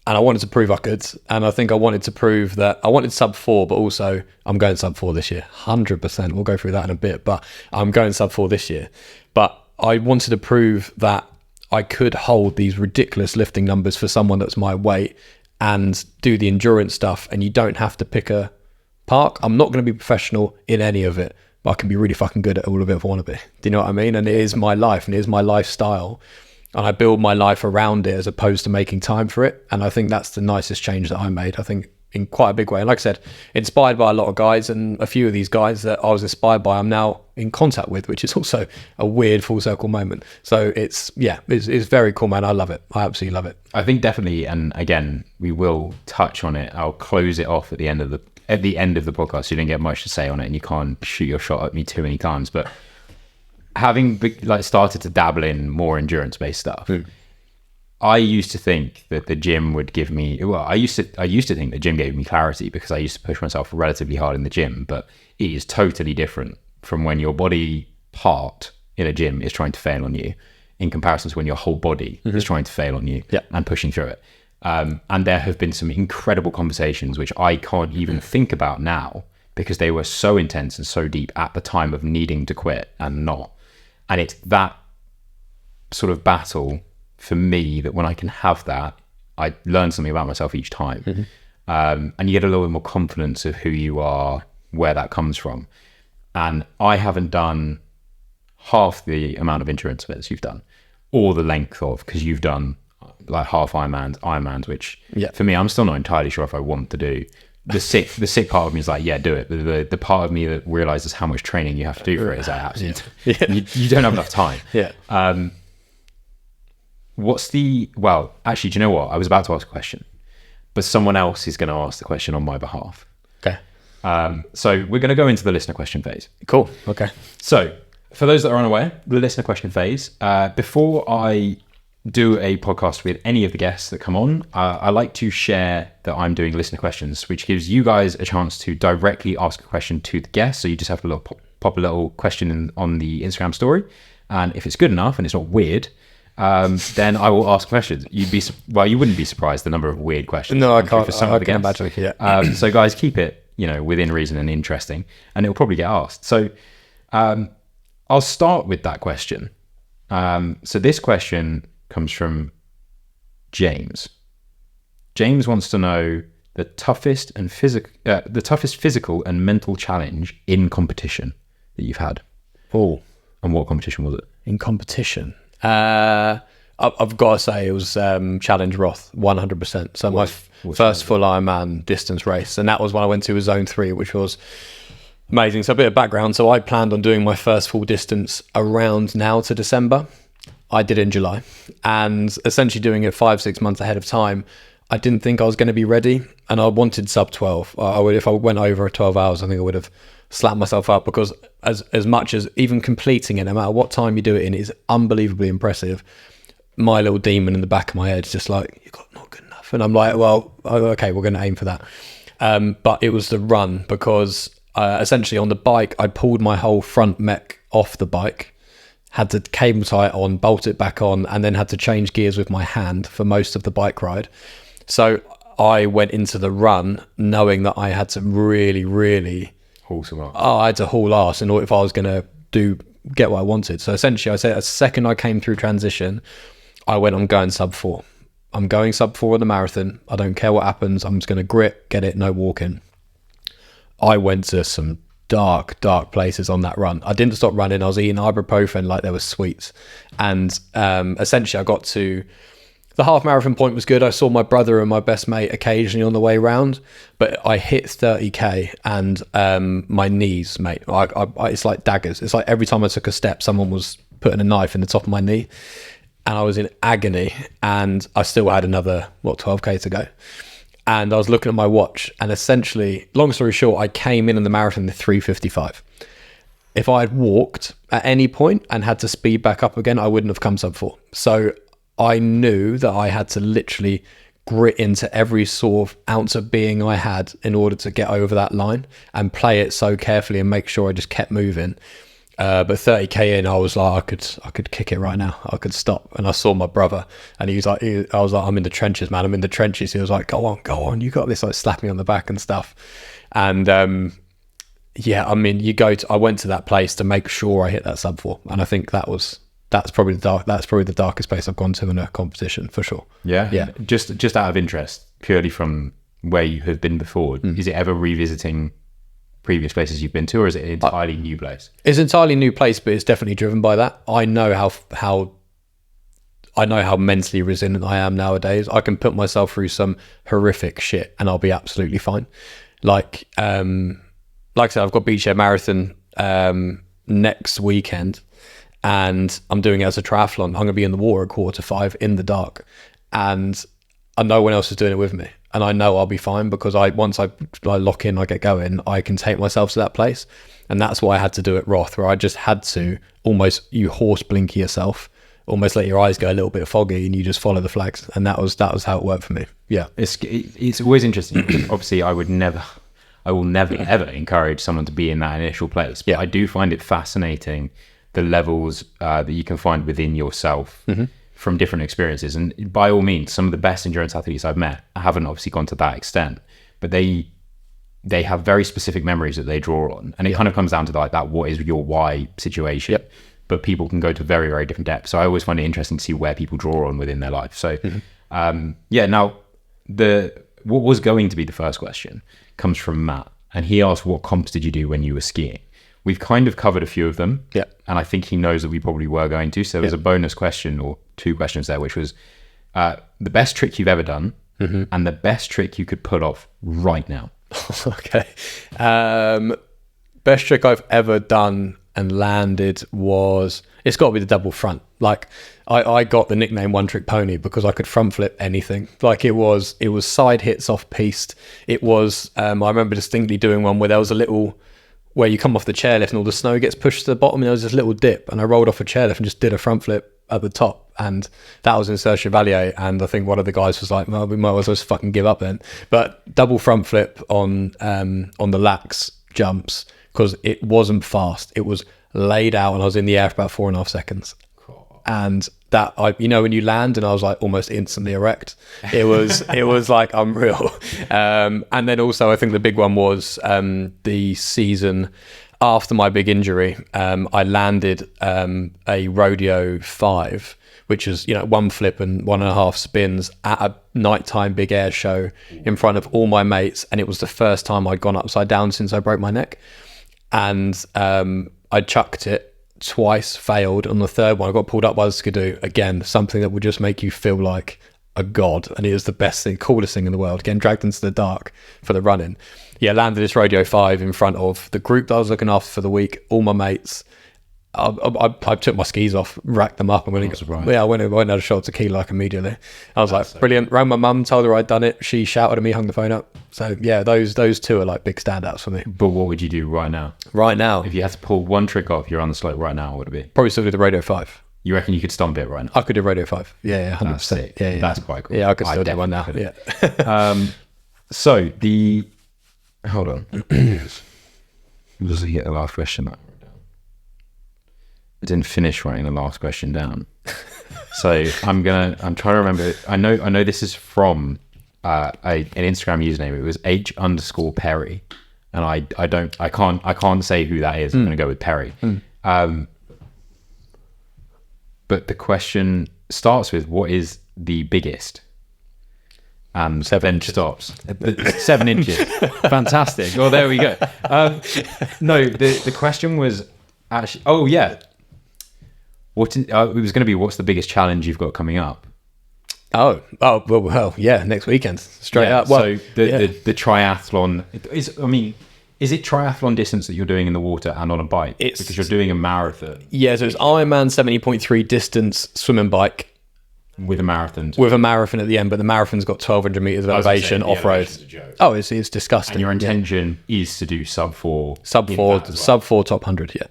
And I wanted to prove I could. And I think I wanted to prove that I wanted sub 4, but also I'm going sub 4 this year. 100%. We'll go through that in a bit, but I'm going sub 4 this year. But I wanted to prove that I could hold these ridiculous lifting numbers for someone that's my weight and do the endurance stuff. And you don't have to pick a park. I'm not going to be professional in any of it, but I can be really fucking good at all of it if I want to be. Do you know what I mean? And it is my life, and it is my lifestyle. And I build my life around it as opposed to making time for it. And I think that's the nicest change that I made, I think, in quite a big way. And like I said, inspired by a lot of guys, and a few of these guys that I was inspired by, I'm now in contact with, which is also a weird full circle moment. So it's very cool, man. I love it. I absolutely love it. I think definitely. And again, we will touch on it. I'll close it off at the end of the podcast. So you didn't get much to say on it, and you can't shoot your shot at me too many times, but having started to dabble in more endurance-based stuff, I used to think that the gym would give me. Well, I used to think the gym gave me clarity because I used to push myself relatively hard in the gym. But it is totally different from when your body part in a gym is trying to fail on you, in comparison to when your whole body is trying to fail on you and pushing through it. And there have been some incredible conversations which I can't even think about now because they were so intense and so deep at the time of needing to quit and not. And it's that sort of battle for me that when I can have that, I learn something about myself each time. And you get a little bit more confidence of who you are, where that comes from. And I haven't done half the amount of endurance events you've done, or the length of, because you've done, like half Ironmans, which Yeah. for me, I'm still not entirely sure if I want to do. The sick part of me is like, yeah, do it. But the part of me that realizes how much training you have to do for it is like, absolutely, you don't have enough time. Yeah. Actually, do you know what? I was about to ask a question, but someone else is going to ask the question on my behalf. Okay. So we're going to go into the listener question phase. Cool. Okay. So for those that are unaware, the listener question phase, before I do a podcast with any of the guests that come on, I like to share that I'm doing listener questions, which gives you guys a chance to directly ask a question to the guest. So you just have to pop a little question on the Instagram story. And if it's good enough and it's not weird, then I will ask questions. You wouldn't be surprised the number of weird questions. No, I can't. For some of the can't guests. imagine. Yeah. So guys, keep it, within reason and interesting, and it'll probably get asked. So I'll start with that question. So this question comes from James. James wants to know the toughest physical and mental challenge in competition that you've had. Oh, and what competition was it? In competition, I've got to say it was Challenge Roth, 100%. So my first full Ironman distance race, and that was when I went to a Zone 3, which was amazing. So a bit of background. So I planned on doing my first full distance around now to December. I did it in July, and essentially doing it 5-6 months ahead of time. I didn't think I was going to be ready, and I wanted sub 12. If I went over 12 hours, I think I would have slapped myself up, because as much as even completing it, no matter what time you do it in, is unbelievably impressive. My little demon in the back of my head is just like, you got not good enough, and I'm like, well, okay, we're going to aim for that. But it was the run, because essentially on the bike, I pulled my whole front mech off the bike, had to cable tie it on, bolt it back on, and then had to change gears with my hand for most of the bike ride. So I went into the run knowing that I had to really, really haul some ass. I had to haul ass in order if I was going to get what I wanted. So essentially, I said, the second I came through transition, I went, I'm going sub 4. I'm going sub 4 on the marathon. I don't care what happens. I'm just going to grit, get it, no walking. I went to some dark places on that run. I didn't stop running. I was eating ibuprofen like there were sweets. And essentially, I got to the half marathon point was good. I saw my brother and my best mate occasionally on the way round, but I hit 30k and my knees, mate, it's like daggers. It's like every time I took a step, someone was putting a knife in the top of my knee, and I was in agony, and I still had another 12k to go. And I was looking at my watch, and essentially, long story short, I came in the marathon at 3:55. If I had walked at any point and had to speed back up again, I wouldn't have come sub 4. So I knew that I had to literally grit into every sort of ounce of being I had in order to get over that line and play it so carefully and make sure I just kept moving. But 30k in, I was like, I could kick it right now. I could stop. And I saw my brother, and I was like, I'm in the trenches, man. I'm in the trenches. He was like, go on. You got this. Like, slap me on the back and stuff. And I went to that place to make sure I hit that sub 4. And I think that's probably the darkest place I've gone to in a competition, for sure. Yeah. Just out of interest, purely from where you have been before, is it ever revisiting previous places you've been to, or is it an entirely new place? It's an entirely new place, but it's definitely driven by that. I know how mentally resilient I am nowadays. I can put myself through some horrific shit and I'll be absolutely fine. Like I said, I've got Beachy Head Marathon next weekend, and I'm doing it as a triathlon. I'm going to be in the water at 4:45 in the dark, and no one else is doing it with me. And I know I'll be fine, because once I lock in, I get going, I can take myself to that place. And that's why I had to do it Roth, where I just had to you horse blinky yourself, almost let your eyes go a little bit foggy, and you just follow the flags. And that was how it worked for me. Yeah. It's always interesting. Obviously, I will never ever encourage someone to be in that initial place. But I do find it fascinating, the levels that you can find within yourself from different experiences. And by all means, some of the best endurance athletes I've met haven't obviously gone to that extent, but they have very specific memories that they draw on. And it kind of comes down to that what is your why situation. Yep. But people can go to very, very different depths. So I always find it interesting to see where people draw on within their life. So now what was going to be the first question comes from Matt. And he asked, what comps did you do when you were skiing? We've kind of covered a few of them. Yeah. And I think he knows that we probably were going to. So there's a bonus question or 2 questions there, which was, the best trick you've ever done and the best trick you could pull off right now. Okay. Best trick I've ever done and landed was, it's got to be the double front. Like I got the nickname One Trick Pony because I could front flip anything. Like it was side hits off piste. It was, I remember distinctly doing one where there was a little, where you come off the chairlift and all the snow gets pushed to the bottom and there was this little dip and I rolled off a chairlift and just did a front flip at the top, and that was in Serge Chevalier, and I think one of the guys was like, well, we might as well just fucking give up then. But double front flip on the Laax jumps, because it wasn't fast, it was laid out and I was in the air for about 4.5 seconds. Cool. And that, when you land and I was like almost instantly erect, it was like unreal. And then also I think the big one was the season after my big injury. I landed a rodeo 5, which is, one flip and 1.5 spins at a nighttime big air show in front of all my mates, and it was the first time I'd gone upside down since I broke my neck. And I chucked it twice, failed. On the third one I got pulled up by the skidoo, again something that would just make you feel like a god, and it is the best thing, coolest thing in the world, getting dragged into the dark for the running. Landed this rodeo 5 in front of the group that I was looking after for the week, all my mates. I took my skis off, racked them up, and I went and had a shot of tequila like immediately. I was like, brilliant. Rang my mum, told her I'd done it. She shouted at me, hung the phone up. So yeah, those two are like big standouts for me. But what would you do right now? Right now, if you had to pull one trick off, you're on the slope right now, what would it be? Probably still do the rodeo 5. You reckon you could stomp it right now? I could do rodeo 5. Yeah, 100%. That's sick. Yeah, that's quite cool. Yeah, I could still do one now. Could. Yeah. So hold on. Just to get the last question up. I didn't finish writing the last question down. So I'm trying to remember. I know this is from an Instagram username. It was H_Perry. And I can't say who that is. I'm gonna go with Perry. But the question starts with, what is the biggest? And 7 inches. Stops. 7 inches. Fantastic. Well, there we go. No, the question was actually, it was going to be, what's the biggest challenge you've got coming up? Well, yeah, next weekend, straight up. Well, so the triathlon is it triathlon distance that you're doing in the water and on a bike? Because you're doing a marathon. Yeah, so it's Ironman 70.3 distance swim and bike. With a marathon. With a marathon at the end, but the marathon's got 1,200 meters of elevation off-road. It's disgusting. And your intention is to do sub 4 top 100, yeah.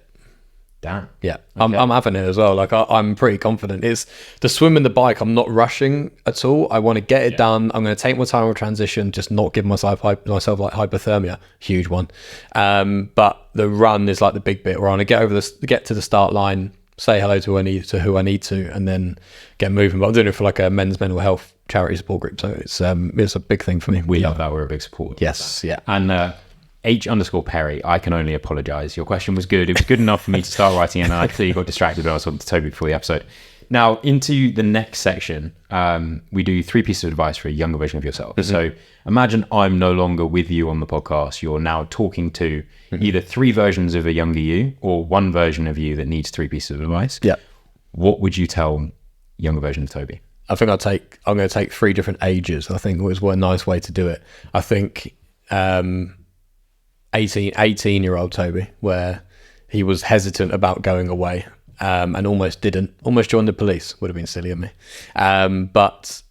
Damn. Yeah, okay. I'm having it as well. Like I'm pretty confident. It's the swim and the bike. I'm not rushing at all. I want to get it done. I'm going to take my time with transition, just not give myself like hypothermia. Huge one. But the run is like the big bit where I want to get to the start line, say hello to who I need to, and then get moving. But I'm doing it for like a men's mental health charity support group, so it's a big thing for me. We love that. We're a big supporter. Yes, yeah. And H_Perry, I can only apologize. Your question was good. It was good enough for me to start writing, and I clearly got distracted when I was talking to Toby before the episode. Now, into the next section, we do 3 pieces of advice for a younger version of yourself. Mm-hmm. So imagine I'm no longer with you on the podcast. You're now talking to either 3 versions of a younger you or 1 version of you that needs 3 pieces of advice. Yeah. What would you tell younger version of Toby? I think I'm going to take 3 different ages. I think it was a nice way to do it. I think 18-year-old Toby, where he was hesitant about going away. And almost joined the police. Would have been silly of me, but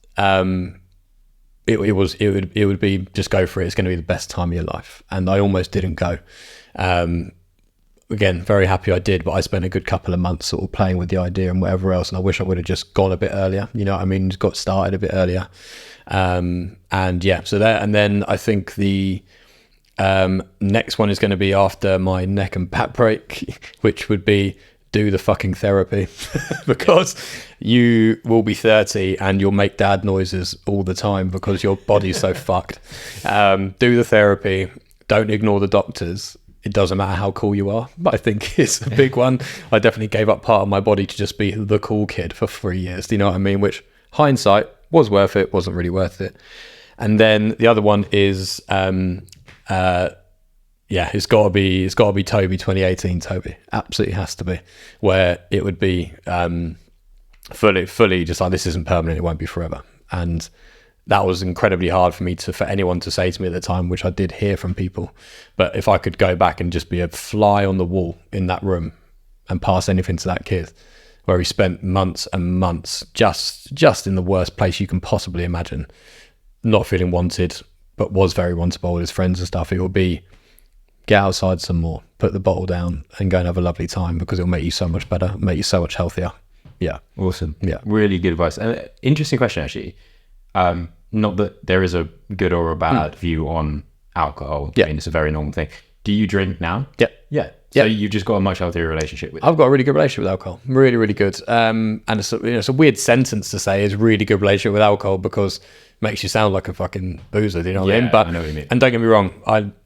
it would be, just go for it. It's going to be the best time of your life. And I almost didn't go. Again, very happy I did, but I spent a good couple of months sort of playing with the idea and whatever else. And I wish I would have just gone a bit earlier. You know what I mean? Just got started a bit earlier. And then I think the next one is going to be after my neck and back break, which would be, do the fucking therapy because you will be 30 and you'll make dad noises all the time because your body's so fucked. Do the therapy. Don't ignore the doctors. It doesn't matter how cool you are, but I think it's a big one. I definitely gave up part of my body to just be the cool kid for 3 years. Do you know what I mean? Which, hindsight, was worth it, wasn't really worth it. And then the other one is, it's got to be Toby 2018 Toby. Absolutely has to be. Where it would be fully just like, this isn't permanent, it won't be forever. And that was incredibly hard for anyone to say to me at the time, which I did hear from people. But if I could go back and just be a fly on the wall in that room and pass anything to that kid, where he spent months and months just in the worst place you can possibly imagine, not feeling wanted, but was very wantable with his friends and stuff, it would be, get outside some more, put the bottle down and go and have a lovely time, because it'll make you so much better, make you so much healthier. Yeah. Awesome. Yeah. Really good advice. Interesting question, actually. Not that there is a good or a bad view on alcohol. Yeah. I mean, it's a very normal thing. Do you drink now? Yeah. Yeah. So you've just got a much healthier relationship with it. I've got a really good relationship with alcohol. Really, really good. And it's a weird sentence to say, is really good relationship with alcohol, because it makes you sound like a fucking boozer, do you know what I mean? But, I know what you mean. And don't get me wrong,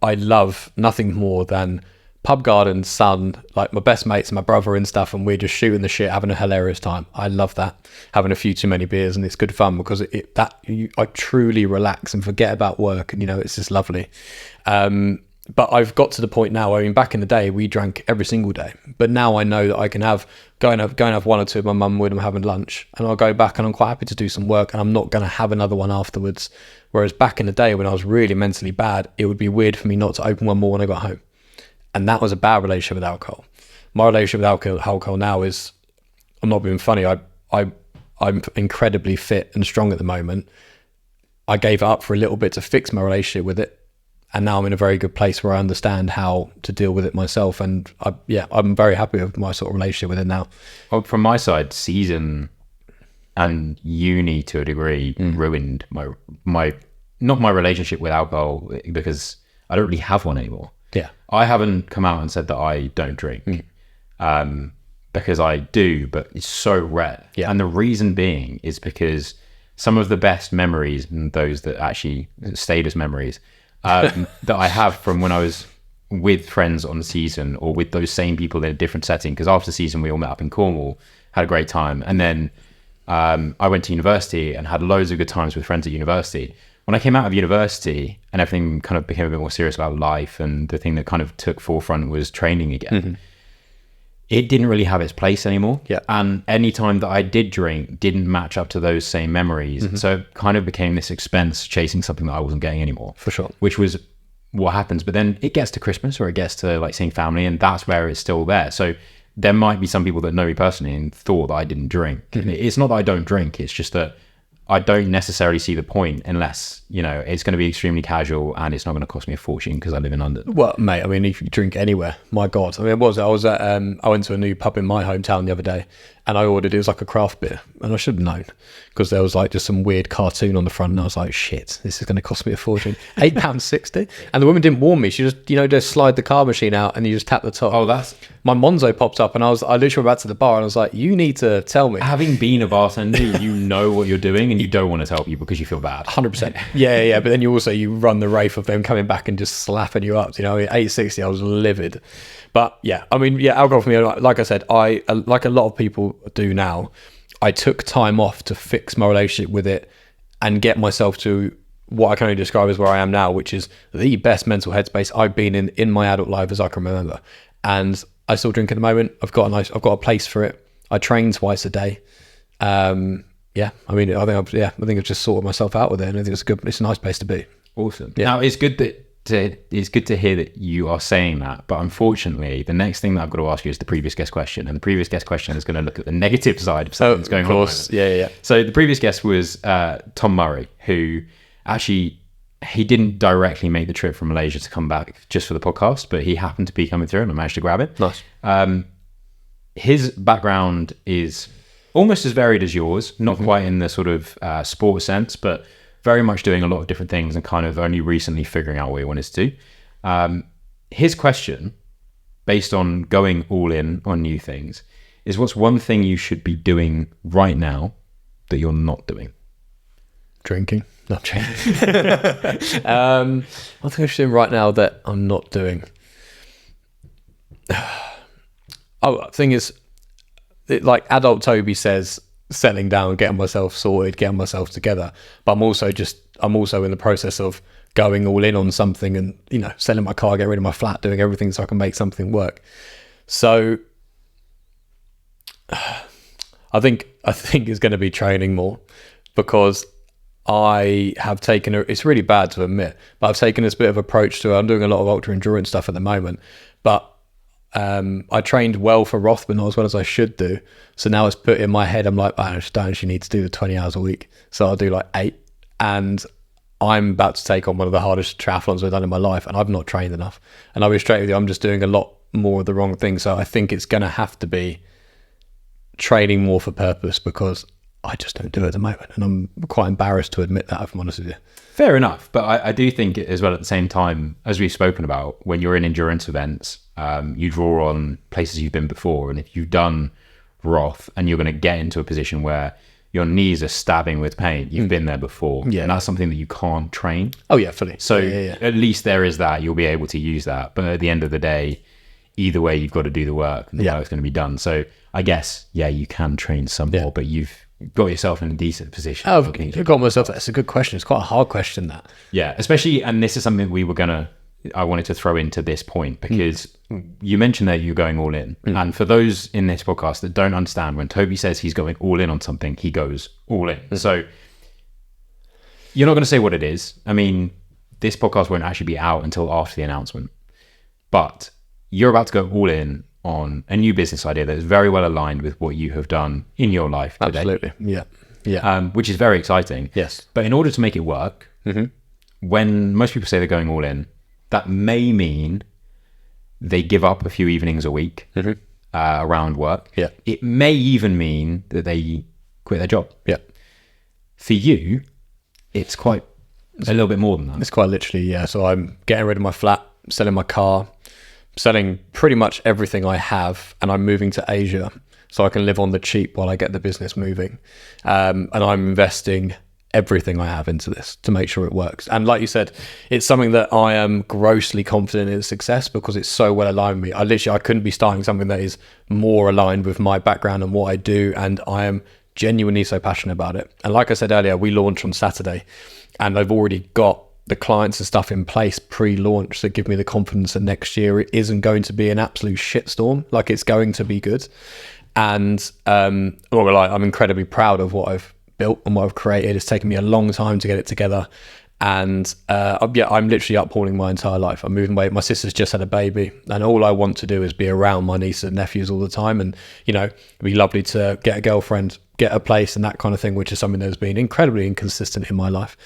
I love nothing more than pub garden, sun, like my best mates and my brother and stuff, and we're just shooting the shit, having a hilarious time. I love that. Having a few too many beers, and it's good fun, because I truly relax and forget about work, and it's just lovely. But I've got to the point now, I mean, back in the day, we drank every single day. But now I know that I can go and have one or two of my mum when I'm having lunch, and I'll go back and I'm quite happy to do some work, and I'm not going to have another one afterwards. Whereas back in the day when I was really mentally bad, it would be weird for me not to open one more when I got home. And that was a bad relationship with alcohol. My relationship with alcohol now is, I'm not being funny, I'm incredibly fit and strong at the moment. I gave it up for a little bit to fix my relationship with it. And now I'm in a very good place where I understand how to deal with it myself. And I'm very happy with my sort of relationship with it now. Well, from my side, season and uni to a degree ruined my not my relationship with alcohol, because I don't really have one anymore. Yeah. I haven't come out and said that I don't drink, because I do, but it's so rare. Yeah. And the reason being is because some of the best memories, and those that actually stayed as memories, that I have from when I was with friends on the season, or with those same people in a different setting, because after season we all met up in Cornwall, had a great time, and then I went to university and had loads of good times with friends at university. When I came out of university and everything kind of became a bit more serious about life, and the thing that kind of took forefront was training again, it didn't really have its place anymore. Yeah. And any time that I did drink didn't match up to those same memories. So it kind of became this expense chasing something that I wasn't getting anymore. For sure. Which was what happens. But then it gets to Christmas, or it gets to like seeing family, and that's where it's still there. So there might be some people that know me personally and thought that I didn't drink. It's not that I don't drink. It's just that I don't necessarily see the point unless, it's going to be extremely casual and it's not going to cost me a fortune because I live in London. Well, mate, I mean, if you drink anywhere, my God. I mean, I went to a new pub in my hometown the other day, and I ordered, it was like a craft beer, and I should have known, because there was like just some weird cartoon on the front, and I was like, shit, this is going to cost me a fortune. £8.60. And the woman didn't warn me. She just, just slide the card machine out and you just tap the top. Oh, that's... My Monzo popped up, and I literally went back to the bar, and I was like, you need to tell me. Having been a bartender, you know what you're doing, and you don't want to tell people because you feel bad. 100%. Yeah. But then you run the wraith of them coming back and just slapping you up. $8.60, I was livid. But yeah, I mean, alcohol for me, like I said, I, like a lot of people do now, I took time off to fix my relationship with it and get myself to what I can only describe as where I am now, which is the best mental headspace I've been in my adult life as I can remember. And I still drink at the moment. I've got a place for it. I train twice a day. I mean, I think I've just sorted myself out with it, and I think it's a nice place to be. Awesome. Yeah. Now, it's good to hear that you are saying that, but unfortunately, the next thing that I've got to ask you is the previous guest question, and the previous guest question is going to look at the negative side of something that's going on. Of course, yeah. So the previous guest was Tom Murray, who actually, he didn't directly make the trip from Malaysia to come back just for the podcast, but he happened to be coming through, and I managed to grab it. Nice. His background is almost as varied as yours, not quite in the sort of sports sense, but very much doing a lot of different things and kind of only recently figuring out what he wanted to do. His question, based on going all in on new things, is what's one thing you should be doing right now that you're not doing? Drinking. Not drinking. One thing I'm doing right now that I'm not doing. Thing is, like adult Toby says, settling down, getting myself sorted, getting myself together. But I'm also in the process of going all in on something, and selling my car, getting rid of my flat, doing everything so I can make something work. So I I think it's going to be training more, because I have taken it's really bad to admit, but I've taken this bit of approach to, I'm doing a lot of ultra endurance stuff at the moment, but I trained well for Roth, but not as well as I should do. So now it's put in my head, I'm like, I don't actually need to do the 20 hours a week. So I'll do like 8, and I'm about to take on one of the hardest triathlons I've done in my life, and I've not trained enough. And I'll be straight with you, I'm just doing a lot more of the wrong thing. So I think it's going to have to be training more for purpose, because I just don't do it at the moment, and I'm quite embarrassed to admit that, if I'm honest with you. Fair enough, but I do think as well, at the same time, as we've spoken about, when you're in endurance events, you draw on places you've been before, and if you've done Roth and you're going to get into a position where your knees are stabbing with pain, you've been there before, and that's something that you can't train. Oh yeah, fully. So at least there is that, you'll be able to use that, but at the end of the day, either way, you've got to do the work, and the work's going to be done. So I guess, you can train some more, but you've got yourself in a decent position. Oh, I've got myself. That's a good question. It's quite a hard question, that. Yeah, especially, and this is something I wanted to throw into this point, because you mentioned that you're going all in. And for those in this podcast that don't understand, when Toby says he's going all in on something, he goes all in. So you're not going to say what it is. I mean, this podcast won't actually be out until after the announcement, but you're about to go all in on a new business idea that is very well aligned with what you have done in your life today. Absolutely. Yeah. Which is very exciting. Yes. But in order to make it work, when most people say they're going all in, that may mean they give up a few evenings a week around work. Yeah. It may even mean that they quit their job. Yeah. For you, it's quite a little bit more than that. It's quite literally, So I'm getting rid of my flat, selling my car, selling pretty much everything I have, and I'm moving to Asia so I can live on the cheap while I get the business moving. And I'm investing everything I have into this to make sure it works. And like you said, it's something that I am grossly confident in its success, because it's so well aligned with me. I couldn't be starting something that is more aligned with my background and what I do, and I am genuinely so passionate about it. And like I said earlier, we launched on Saturday, and I've already got the clients and stuff in place pre-launch that give me the confidence that next year it isn't going to be an absolute shitstorm. Like, it's going to be good. And I'm incredibly proud of what I've built and what I've created. It's taken me a long time to get it together, and I'm literally uphauling my entire life. I'm moving away. My sister's just had a baby, and all I want to do is be around my nieces and nephews all the time. And it'd be lovely to get a girlfriend, get a place, and that kind of thing, which is something that's been incredibly inconsistent in my life.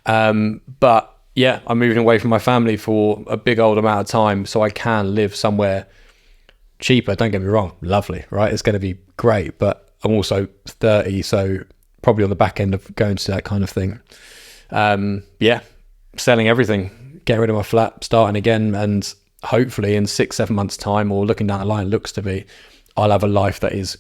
But yeah, I'm moving away from my family for a big old amount of time so I can live somewhere cheaper. Don't get me wrong, lovely, right? It's going to be great, but I'm also 30, so probably on the back end of going to that kind of thing. Selling everything, getting rid of my flat, starting again, and hopefully in 6-7 months time, or looking down the line, looks to be, I'll have a life that is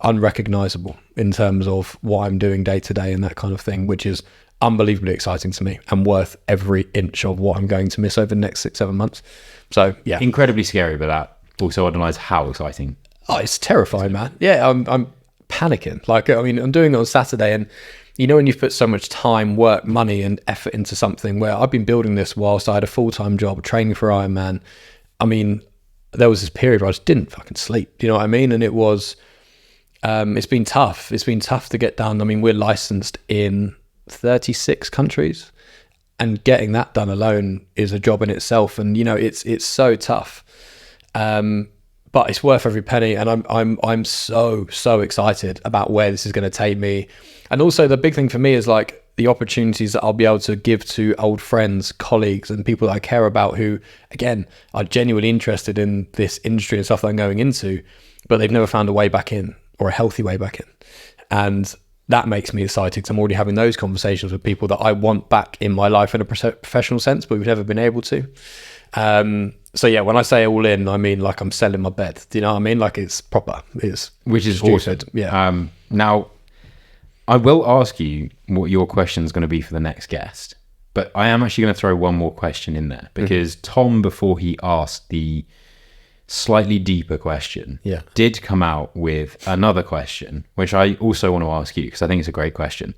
unrecognizable in terms of what I'm doing day to day and that kind of thing, which is unbelievably exciting to me and worth every inch of what I'm going to miss over the next 6-7 months. So yeah, incredibly scary, but that also underlines how exciting. Oh, it's terrifying, man. Yeah, I'm panicking. Like, I mean, I'm doing it on Saturday, and when you've put so much time, work, money and effort into something, where I've been building this whilst I had a full-time job training for Ironman. I mean, there was this period where I just didn't fucking sleep. Do you know what I mean? And it was, it's been tough. It's been tough to get done. I mean, we're licensed in 36 countries, and getting that done alone is a job in itself. And it's so tough, but it's worth every penny. And I'm so excited about where this is going to take me. And also the big thing for me is like the opportunities that I'll be able to give to old friends, colleagues, and people that I care about who, again, are genuinely interested in this industry and stuff that I'm going into, but they've never found a way back in, or a healthy way back in. And that makes me excited, because I'm already having those conversations with people that I want back in my life in a professional sense, but we've never been able to. So yeah, when I say all in, I mean like I'm selling my bed. Do you know what I mean? Like it's proper. Which is awesome. Yeah. Now, I will ask you what your question is going to be for the next guest, but I am actually going to throw one more question in there, because Tom, before he asked the slightly deeper question, did come out with another question, which I also want to ask you, because I think it's a great question.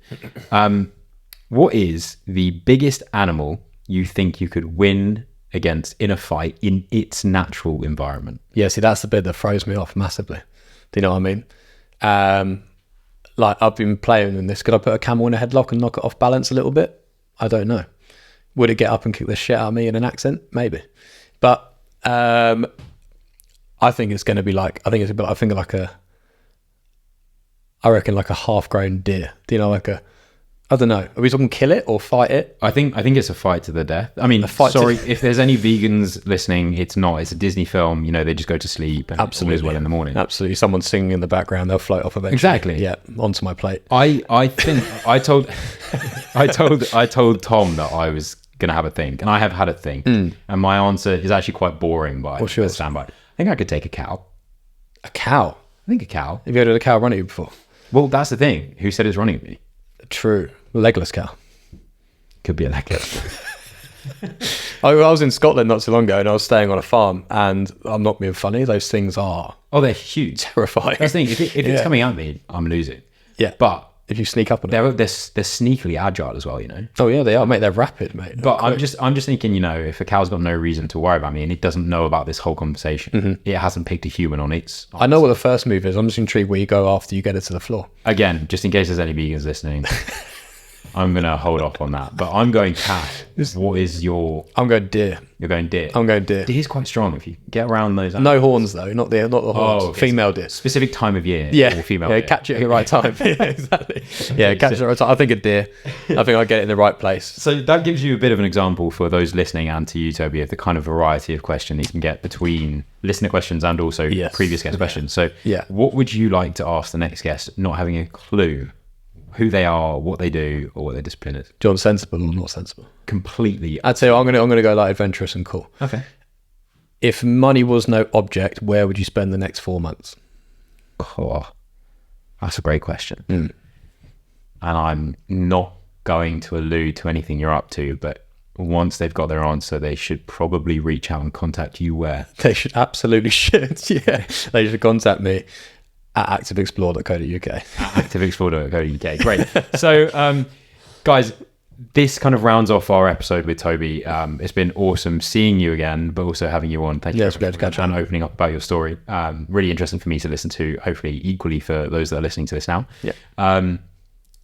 What is the biggest animal you think you could win against in a fight in its natural environment? Yeah, see, that's the bit that throws me off massively. Do you know what I mean? like I've been playing in this. Could I put a camel in a headlock and knock it off balance a little bit? I don't know. Would it get up and kick the shit out of me in an accent? Maybe. But I think it's going to be like, I reckon like a half-grown deer. Do you know, like a, I don't know. Are we talking kill it or fight it? I think it's a fight to the death. I mean, if there's any vegans listening, it's not. It's a Disney film. You know, they just go to sleep and Absolutely. all is well in the morning. Absolutely. Someone's singing in the background. They'll float off eventually. Exactly. Yeah. Onto my plate. I think I told Tom that I was gonna have a think, and I have had a think, and my answer is actually quite boring. But What's yours? stand by. I think I could take a cow. A cow? I think a cow. Have you heard of a cow run at you before? Well, that's the thing. Who said it's running at me? True. Legless cow. Could be a legless. I was in Scotland not too long ago and I was staying on a farm, and I'm not being funny, those things are They're huge. terrifying. That's the thing. If it's coming at me, I'm losing. Yeah. But if you sneak up on they're sneakily agile as well, you know. Oh yeah, they are, mate. They're rapid, mate. But I'm just thinking, you know, if a cow's got no reason to worry about me and it doesn't know about this whole conversation, it hasn't picked a human on its. I know what the first move is. I'm just intrigued where you go after you get it to the floor. Again, just in case there's any vegans listening, I'm gonna hold off on that. But I'm going cat. What is your? I'm going deer. You're going deer. I'm going deer. Deer's quite strong if you get around those. No horns though, not the horns. okay. Female deer. Specific time of year. Yeah, Or female. yeah, deer. catch it at the right time. Yeah, exactly. Yeah, catch it at the right time. I think a deer. I think I get it in the right place. So that gives you a bit of an example for those listening and to you, Toby, of the kind of variety of question that you can get between listener questions and also previous guest questions. So what would you like to ask the next guest, not having a clue who they are, what they do, or what their discipline is? John, sensible or not sensible? Completely. I'd say I'm gonna go like adventurous and cool. Okay. If money was no object, where would you spend the next 4 months? Oh, that's a great question. And I'm not going to allude to anything you're up to, but once they've got their answer, they should probably reach out and contact you where? They should absolutely yeah. They should contact me at activeexplore.co.uk. activeexplore.co.uk. Great. So, guys, this kind of rounds off our episode with Toby. It's been awesome seeing you again, but also having you on. Thank you it's great to catch up and opening up about your story. Really interesting for me to listen to, hopefully equally for those that are listening to this now. Yeah.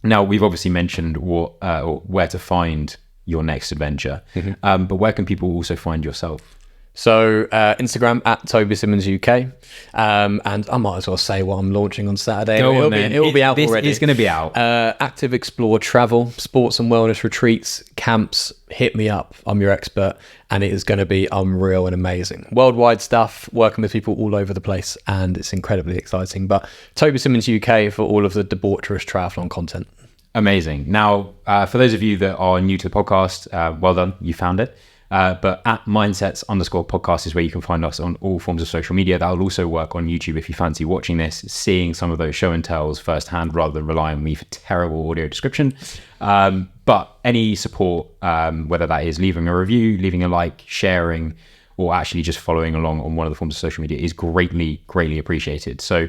Now, we've obviously mentioned what or where to find your next adventure, but where can people also find yourself? So Instagram at Toby Simmons UK, and I might as well say what I'm launching on Saturday. It will be out already. It's going to be out. ActiveXplore travel, sports and wellness retreats, camps. Hit me up. I'm your expert, and it is going to be unreal and amazing. Worldwide stuff, working with people all over the place, and it's incredibly exciting. But Toby Simmons UK for all of the debaucherous triathlon content. Amazing. Now, for those of you that are new to the podcast, well done, you found it. But at mindsets_podcast is where you can find us on all forms of social media. That will also work on YouTube if you fancy watching this, seeing some of those show and tells firsthand rather than relying on me for terrible audio description. But any support, whether that is leaving a review, leaving a like, sharing, or actually just following along on one of the forms of social media is greatly, greatly appreciated. So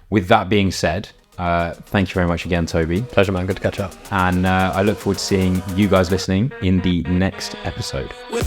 with that being said, thank you very much again, Toby. Pleasure, man. Good to catch up. And I look forward to seeing you guys listening in the next episode. With